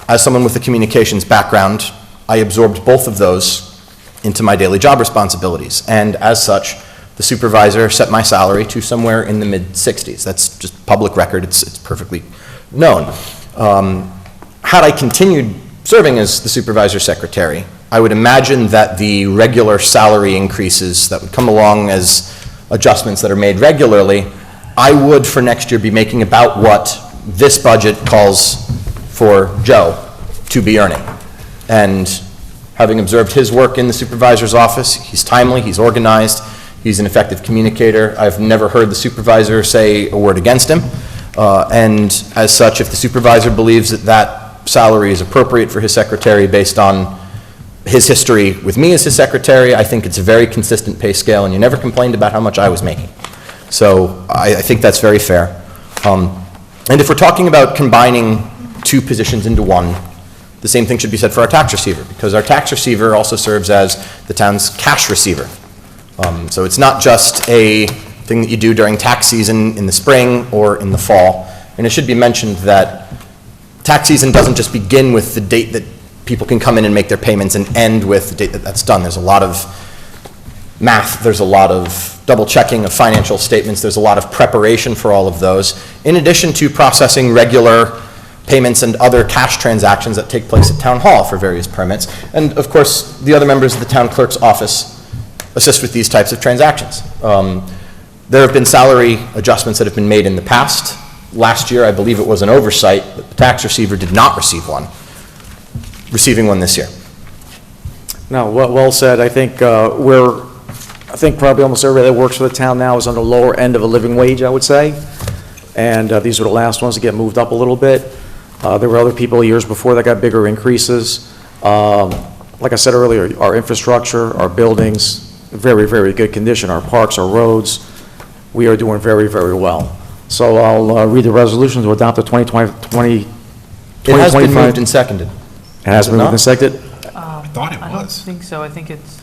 As someone with a communications background, I absorbed both of those into my daily job responsibilities, and as such, the supervisor set my salary to somewhere in the mid-60s. That's just public record, it's perfectly known. Had I continued serving as the supervisor's secretary, I would imagine that the regular salary increases that would come along as adjustments that are made regularly, I would for next year be making about what this budget calls for Joe to be earning. And having observed his work in the supervisor's office, he's timely, he's organized, he's an effective communicator. I've never heard the supervisor say a word against him. And as such, if the supervisor believes that that salary is appropriate for his secretary based on his history with me as his secretary, I think it's a very consistent pay scale, and you never complained about how much I was making. So I think that's very fair. And if we're talking about combining 2 positions into one, the same thing should be said for our tax receiver, because our tax receiver also serves as the town's cash receiver. So it's not just a thing that you do during tax season in the spring or in the fall. And it should be mentioned that tax season doesn't just begin with the date that people can come in and make their payments and end with the date that that's done. There's a lot of math, there's a lot of double checking of financial statements, there's a lot of preparation for all of those, in addition to processing regular payments and other cash transactions that take place at Town Hall for various permits. And of course, the other members of the town clerk's office assist with these types of transactions. There have been salary adjustments that have been made in the past. Last year, I believe it was an oversight, but the tax receiver did not receive one, receiving one this year. No, well said. I think I think probably almost everybody that works for the town now is on the lower end of a living wage, I would say. And these were the last ones to get moved up a little bit. There were other people years before that got bigger increases. Like I said earlier, our infrastructure, our buildings, very, very good condition. Our parks, our roads, we are doing very, very well. So I'll read the resolution to adopt the 2020. It has been moved and seconded. It has been moved and seconded? I thought it I don't was. think so. I think it's,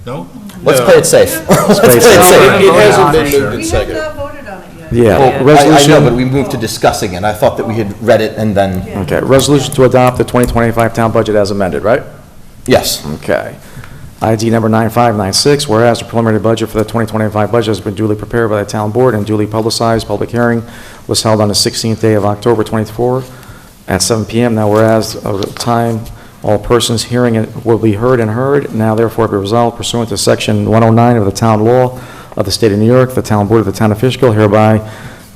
No? Let's play it safe. Let's play it play it safe. It hasn't been moved and We have seconded. not voted on it yet. Yeah. I know, resolution- but we moved to discussing it. I thought that we had read it and then, Okay, resolution to adopt the 2025 town budget as amended, right? yes. Okay. ID number 9596, whereas the preliminary budget for the 2025 budget has been duly prepared by the town board and duly publicized, public hearing was held on the 16th day of October 24 at 7 PM. Now whereas the time all persons hearing it will be heard and heard, now therefore be resolved pursuant to section 109 of the town law of the state of New York, the town board of the town of Fishkill hereby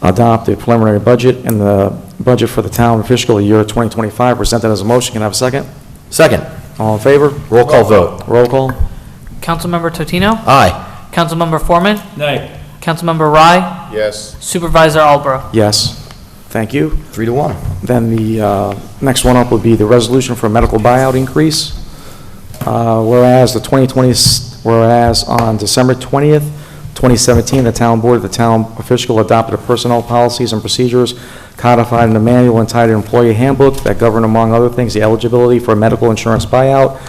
adopt the preliminary budget and the budget for the town of Fishkill year 2025 presented as a motion. Can I have a second? Second. All in favor? Roll call vote. Roll call. Councilmember Totino? Aye. Councilmember Foreman? Nay. Councilmember Rye? Yes. Supervisor Alborough? Yes. Thank you. 3-1. Then the next one up would be the resolution for medical buyout increase. Whereas on December 20th, 2017, the town board of the town of Fishkill adopted personnel policies and procedures codified in the manual entitled Employee Handbook that govern, among other things, the eligibility for a medical insurance buyout.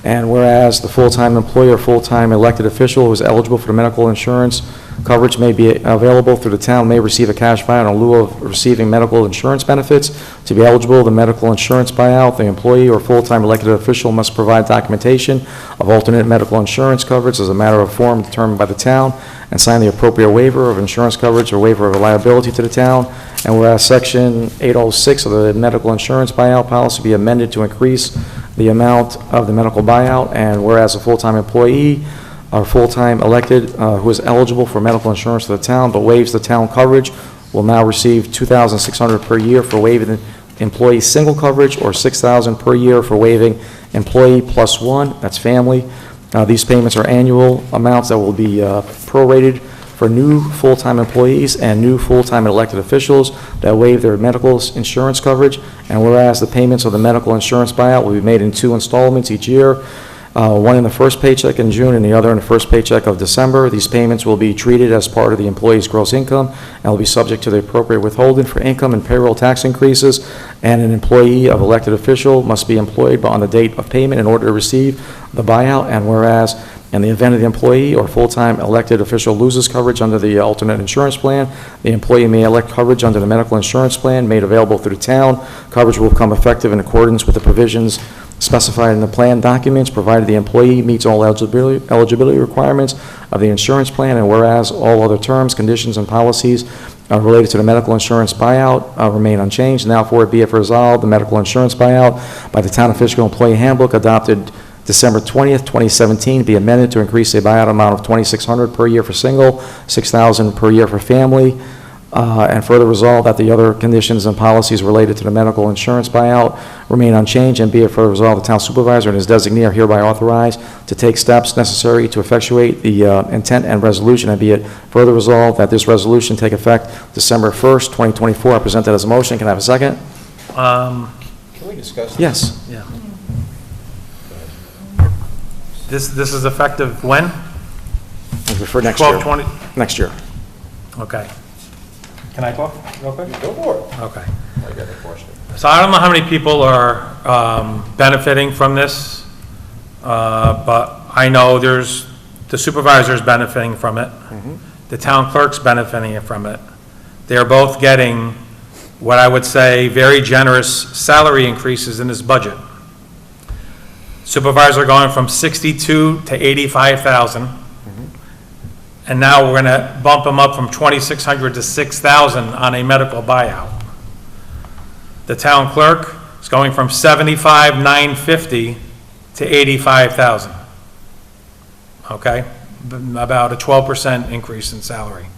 And whereas the full-time employee or full-time elected official who is eligible for the medical insurance coverage may be available through the town may receive a cash buyout in lieu of receiving medical insurance benefits. To be eligible, the medical insurance buyout, the employee or full-time elected official must provide documentation of alternate medical insurance coverage as a matter of form determined by the town and sign the appropriate waiver of insurance coverage or waiver of liability to the town. And whereas Section 806 of the medical insurance buyout policy be amended to increase the amount of the medical buyout, and whereas a full-time employee or full-time elected who is eligible for medical insurance to the town but waives the town coverage will now receive $2,600 per year for waiving employee single coverage or $6,000 per year for waiving employee plus one, that's family. These payments are annual amounts that will be prorated for new full-time employees and new full-time elected officials that waive their medical insurance coverage. And whereas the payments of the medical insurance buyout will be made in 2 installments each year, one in the first paycheck in June and the other in the first paycheck of December. These payments will be treated as part of the employee's gross income and will be subject to the appropriate withholding for income and payroll tax increases. And an employee of elected official must be employed on the date of payment in order to receive the buyout. And whereas in the event of the employee or full-time elected official loses coverage under the alternate insurance plan, the employee may elect coverage under the medical insurance plan made available through the town. Coverage will become effective in accordance with the provisions specified in the plan documents, provided the employee meets all eligibility requirements of the insurance plan, and whereas all other terms, conditions, and policies related to the medical insurance buyout remain unchanged. Now, for it be it resolved, the medical insurance buyout by the Town of Fishkill Employee Handbook adopted December 20th, 2017, be amended to increase the buyout amount of $2,600 per year for single, $6,000 per year for family, and further resolve that the other conditions and policies related to the medical insurance buyout remain unchanged, and be it further resolved, the town supervisor and his designee are hereby authorized to take steps necessary to effectuate the intent and resolution, and be it further resolved that this resolution take effect December 1st, 2024. I present that as a motion. Can I have a second? Can we discuss this? Yes. Yeah. This is effective when? For next year. 12/20? Next year. Okay. Can I talk real quick? Go for it. Okay. I got a question. So I don't know how many people are benefiting from this, but I know there's, the supervisor's benefiting from it. The town clerk's benefiting from it. They're both getting what I would say very generous salary increases in this budget. Supervisor going from 62 to 85,000. And now we're gonna bump them up from 2,600 to 6,000 on a medical buyout. The town clerk is going from 75,950 to 85,000. Okay, about a 12% increase in salary.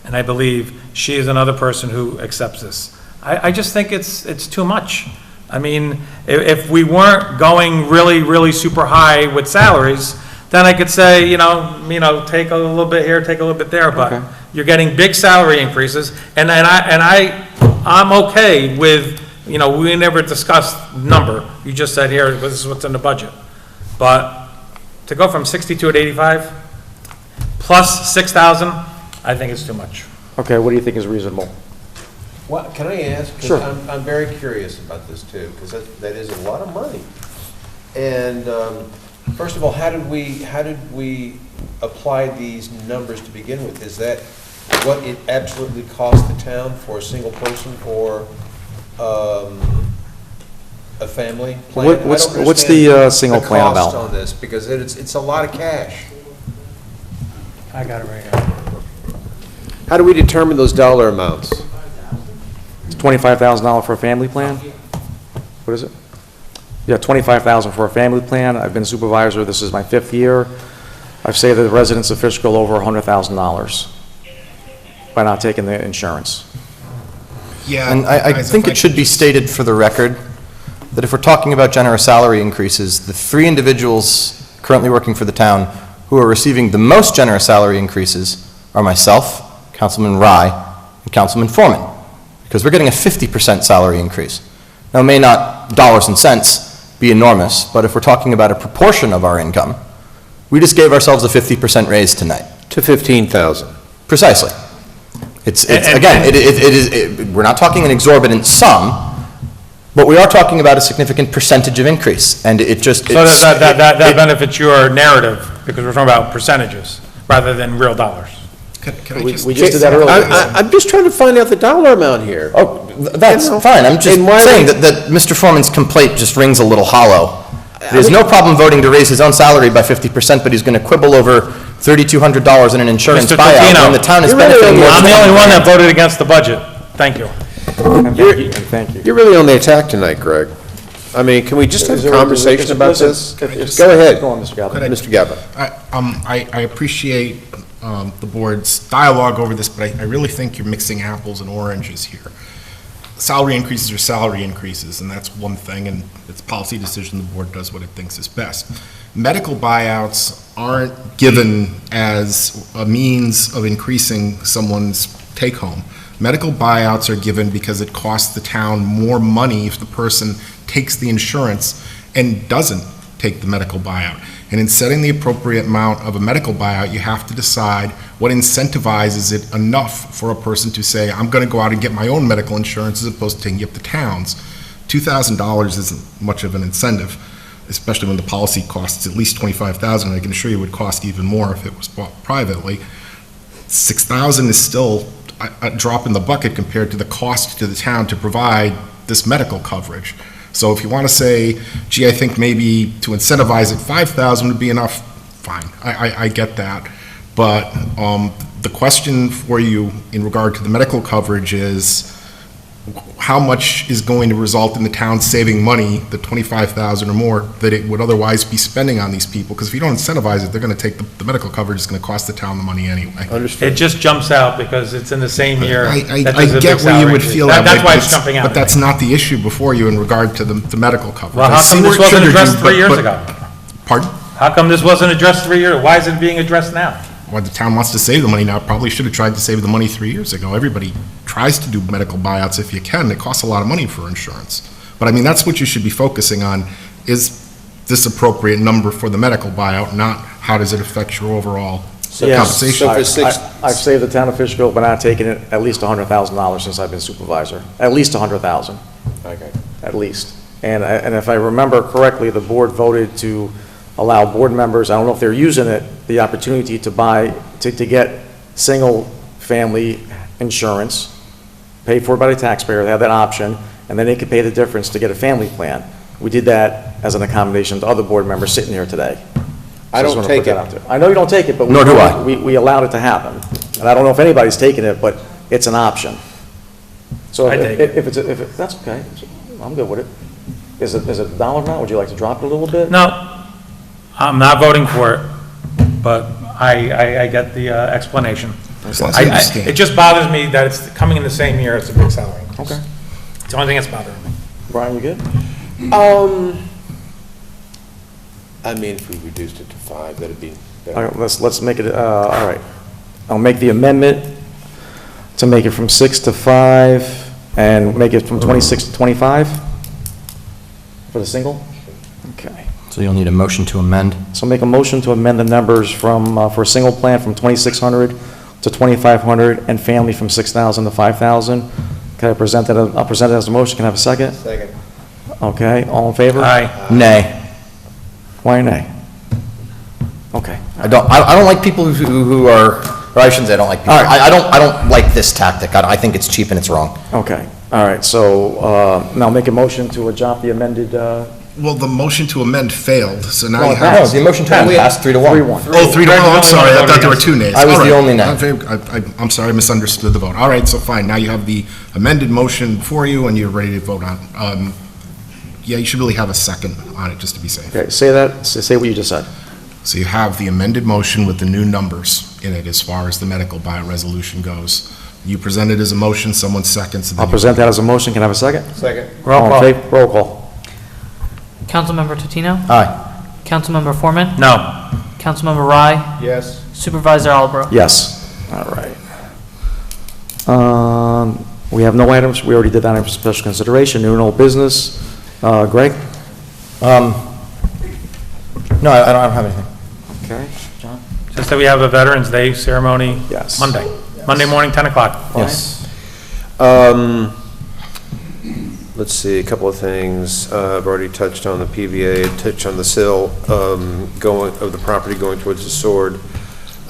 And I believe she is another person who accepts this. I just think it's too much. I mean, if we weren't going really, really super high with salaries, then I could say, take a little bit here, take a little bit there, but Okay. you're getting big salary increases, and I'm okay with, we never discussed number. You just said here, this is what's in the budget. But to go from 62 to 85, plus 6,000, I think it's too much. Okay, what do you think is reasonable? What, can I ask? 'Cause Sure. I'm very curious about this too, because that is a lot of money. And first of all, how did we apply these numbers to begin with? Is that what it absolutely cost the town for a single person or a family plan? What's I don't the understand single the plan cost about? on this, because it's a lot of cash. I got it right here. How do we determine those dollar amounts? It's $25,000 for a family plan? What is it? Yeah, $25,000 for a family plan. I've been supervisor, this is my 5th year. I've saved the residents of Fishkill over $100,000 by not taking the insurance. Yeah. And I think it should be stated for the record that if we're talking about generous salary increases, the 3 individuals currently working for the town who are receiving the most generous salary increases are myself, Councilman Rye, and Councilman Foreman, because we're getting a 50% salary increase. Now, it may not, dollars and cents, be enormous, but if we're talking about a proportion of our income, we just gave ourselves a 50% raise tonight. To 15,000. Precisely. We're not talking an exorbitant sum, but we are talking about a significant percentage of increase, and it just... So that benefits your narrative, because we're talking about percentages rather than real dollars. Can I We just... just did that earlier. I'm just trying to find out the dollar amount here. Oh, that's fine, I'm just And why saying we- that Mr. Foreman's complaint just rings a little hollow. There's no problem voting to raise his own salary by 50%, but he's going to quibble over $3,200 in an insurance Mr. buyout Totino, when the town is you're really benefiting more I'm than the only one that 20 grand. voted against the budget. Thank you. And thank you. You're really on the attack tonight, Greg. I mean, can we just have a conversation about this? Go ahead. Go on, Mr. Galvin. Mr. Gavin. I appreciate the board's dialogue over this, but I really think you're mixing apples and oranges here. Salary increases are salary increases, and that's one thing, and it's a policy decision. The board does what it thinks is best. Medical buyouts aren't given as a means of increasing someone's take-home. Medical buyouts are given because it costs the town more money if the person takes the insurance and doesn't take the medical buyout. And in setting the appropriate amount of a medical buyout, you have to decide what incentivizes it enough for a person to say, I'm going to go out and get my own medical insurance as opposed to taking up the town's. $2,000 isn't much of an incentive, especially when the policy costs at least $25,000. I can assure you it would cost even more if it was bought privately. $6,000 is still a drop in the bucket compared to the cost to the town to provide this medical coverage. So if you want to say, gee, I think maybe to incentivize it, $5,000 would be enough, fine, I get that. But the question for you in regard to the medical coverage is, how much is going to result in the town saving money, the $25,000 or more, that it would otherwise be spending on these people? Because if you don't incentivize it, they're going to take the medical coverage is going to cost the town the money anyway. It just jumps out because it's in the same year. I that there's a get big where you salary would increase. feel that way. That's why it's jumping out. But that's not the issue before you in regard to the medical coverage. Well, I how see come this where it wasn't triggered you, addressed 3 years but- ago? Pardon? How come this wasn't addressed 3 years? Why is it being addressed now? Well, the town wants to save the money now, probably should have tried to save the money 3 years ago. Everybody tries to do medical buyouts if you can. It costs a lot of money for insurance. But I mean, that's what you should be focusing on, is this appropriate number for the medical buyout, not how does it affect your overall compensation. I've saved the town of Fishkill by not taking it at least $100,000 since I've been supervisor. At least $100,000. Okay. At least. And if I remember correctly, the board voted to allow board members, I don't know if they're using it, the opportunity to buy, to get single-family insurance, paid for by the taxpayer, they have that option, and then they could pay the difference to get a family plan. We did that as an accommodation to other board members sitting here today. I don't take it. I know you don't take it, but Nor do I. we allowed it to happen. And I don't know if anybody's taking it, but it's an option. So I take it. if that's okay, I'm good with it. Is it a dollar amount? Would you like to drop it a little bit? No, I'm not voting for it, but I get the explanation. As long as you understand. It just bothers me that it's coming in the same year as a big salary increase. Okay. It's the only thing that's bothering me. Brian, you good? I mean, if we reduced it to 5, that'd be All better. right, let's make it, all right. I'll make the amendment to make it from 6 to 5 and make it from 26 to 25 for the single? Okay. So you'll need a motion to amend. So make a motion to amend the numbers from, for a single plan from 2,600 to 2,500 and family from 6,000 to 5,000. Can I present that, I'll present it as a motion. Can I have a second? Second. Okay, all in favor? Aye. Nay. Why nay? Okay. I don't like people who are, or I shouldn't say I don't like people. All right. I don't like this tactic. I think it's cheap and it's wrong. Okay, all right, so, now make a motion to adopt the amended, Well, the motion to amend failed, so now No, you it have... No, the motion to amend passed 3-1. 3-1. Oh, 3-1, I'm sorry, I thought there were 2 nays. I was All the right. only nay. I'm sorry, I misunderstood the vote. All right, so fine, now you have the amended motion before you, and you're ready to vote on. Yeah, you should really have a second on it, just to be safe. Okay, say that, say what you just said. So you have the amended motion with the new numbers in it as far as the medical buyout resolution goes. You present it as a motion, someone seconds, and then I'll present that as a motion, can I have a second? Second. Roll All in call. favor? Roll call. Councilmember Totino? Aye. Councilmember Foreman? No. Councilmember Rye? Yes. Supervisor Alborough? Yes, all right. We have no items, we already did that for special consideration, new and old business. Greg? No, I don't have anything. Okay, John? Just that we have a Veterans Day ceremony Yes. Monday. Monday morning, 10 o'clock. Yes. Let's see, a couple of things. I've already touched on the PVA, touched on the sill of the property going towards the sword.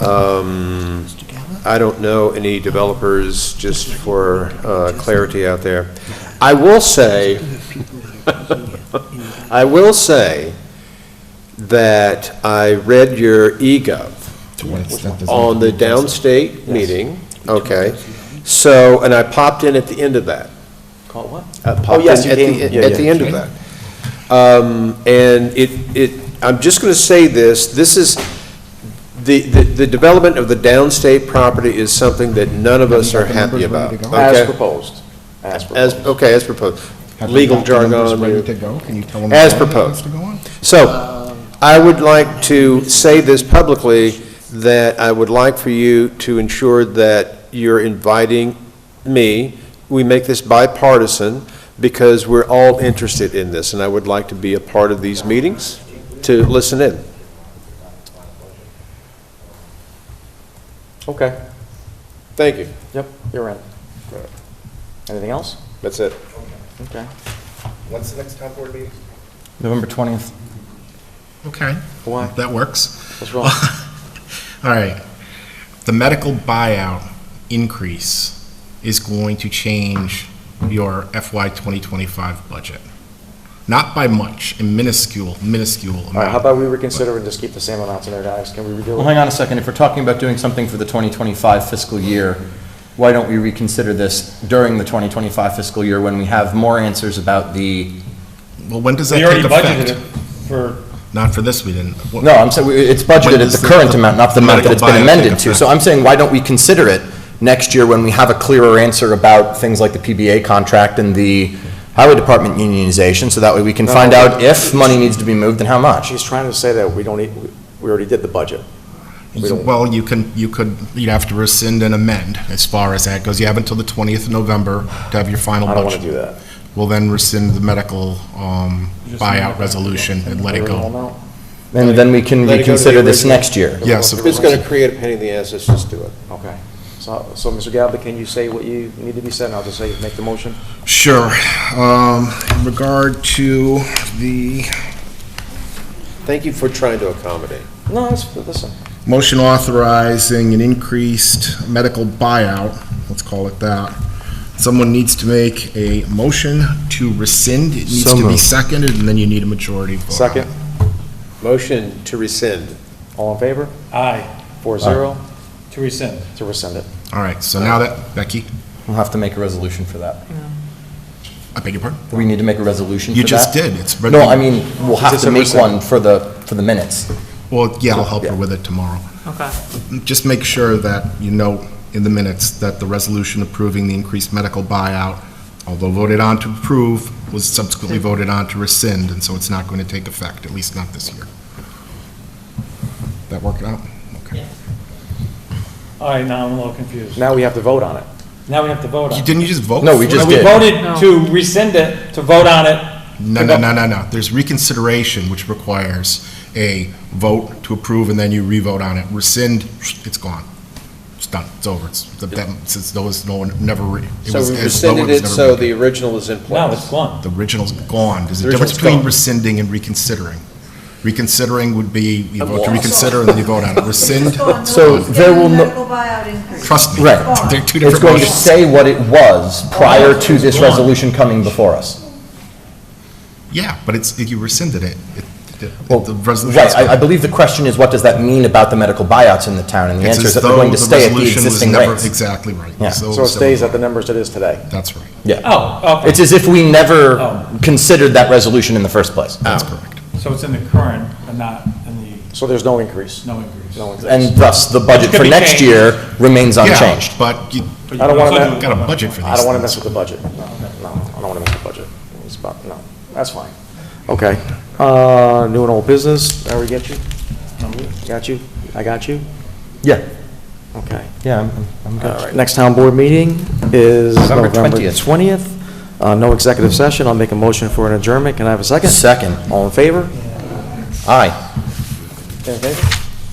I don't know any developers, just for clarity out there. I will say that I read your eGov on the downstate meeting, okay? So, and I popped in at the end of that. Call it what? Popped yes, in you at came- the, yeah, at the yeah. end of that. And I'm just going to say this is, the development of the downstate property is something that none of us are happy about. Numbers ready to go? As Okay? proposed. As proposed. Okay, as proposed. Have Legal you got the numbers jargon. ready to go? Can you tell them? As the vote proposed. has to go on? So, I would like to say this publicly, that I would like for you to ensure that you're inviting me. We make this bipartisan because we're all interested in this, and I would like to be a part of these meetings to listen in. Okay, Thank you. yep, you're in. Anything else? That's it. Okay. When's the next town board meeting? November 20th. Okay. Why? That works. What's wrong? All right. The medical buyout increase is going to change your FY 2025 budget. Not by much, a minuscule amount. All right, how about we reconsider and just keep the same amounts in there, guys? Can we redo Well, it? hang on a second. If we're talking about doing something for the 2025 fiscal year, why don't we reconsider this during the 2025 fiscal year when we have more answers about the... Well, when does that We already take budgeted effect? it for, Not for this, we didn't. No, I'm saying it's budgeted When at does the current the amount, not the amount that it's been medical buyout take amended to. effect? So I'm saying, why don't we consider it next year when we have a clearer answer about things like the PBA contract and the highway department unionization, so that way we can find out if money needs to be moved and how much. She's trying to say that we don't need, we already did the budget. We don't- Well, you'd have to rescind and amend as far as that goes. You have until the 20th of November to have your final I budget. don't want to do that. We'll then rescind the medical buyout resolution and let it go. And then we can Let it go to the reconsider this original. next year. Yes, If it's going to create a pain in the ass, let's just do it. Okay. So, Mr. Galvin, can you say what you need to be said, and I'll just say, make the motion? Sure. In regard to the Thank you for trying to accommodate. No, listen. motion authorizing an increased medical buyout, let's call it that, someone needs to make a motion to rescind. It needs So to be moved. seconded, and then you need a majority vote. Second, Motion to rescind. all in favor? aye, 4-0 to rescind. to rescind it. All right, so now that, Becky, We'll have to make a resolution for that. I beg your pardon? Do we need to make a resolution for You that? just did. It's No, I mean, we'll have It's to a make rescind. one for the minutes. Well, yeah, I'll help her with it tomorrow. Okay. Just make sure that you note in the minutes that the resolution approving the increased medical buyout, although voted on to approve, was subsequently voted on to rescind, and so it's not going to take effect, at least not this year. That working out? Okay. All right, now I'm a little confused. Now we have to vote on it. Now we have to vote on it. Didn't you just vote? No, we for just it? We did. voted to rescind it, to vote on it. No. There's reconsideration, which requires a vote to approve, and then you re-vote on it. Rescind, it's gone. It's done. It's over. Since no one never. So we rescinded it, so the original is in place. No, it's gone. The original's gone. There's a The difference original's between gone. rescinding and reconsidering. Reconsidering would be, you vote to reconsider, and then you vote on it. Rescind, So there will no, Medical buyout increase. trust me. right. They're two It's different going to motions. say what it was prior to this resolution coming before us. Yeah, but you rescinded it. Well, The resolution's right, I gone. believe the question is, what does that mean about the medical buyouts in the town? And the It's answer is as that they're going though to the stay at the resolution was existing never rates. exactly right. Yeah. So it stays at the numbers it is today. That's right. Yeah. Oh, okay. It's as if we never Oh. considered that resolution in the first place. That's correct. So it's in the current, but not in So there's no increase. the, no increase. No increase. And thus, the budget Which could for be next changed. year remains unchanged. Yeah, but you But I don't you wanna can ma- also got do a it. budget for these I don't want to things. mess with the budget. No, I don't want to mess with the budget. It's about, no, that's fine. Okay. New and old business, I already get you? Got you? I got you? Yeah, Okay. yeah, I'm good. All right, next town board meeting is November November 20th. 20th. No executive session, I'll make a motion for an adjournment. Can I have a second? Second. All in favor? Aye. In favor?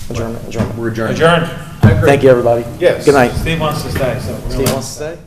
Adjournment, adjournment. We're adjourned. Adjourned. Thank you, everybody. Yes. Good night. Steve wants to stay, so. Steve wants to stay?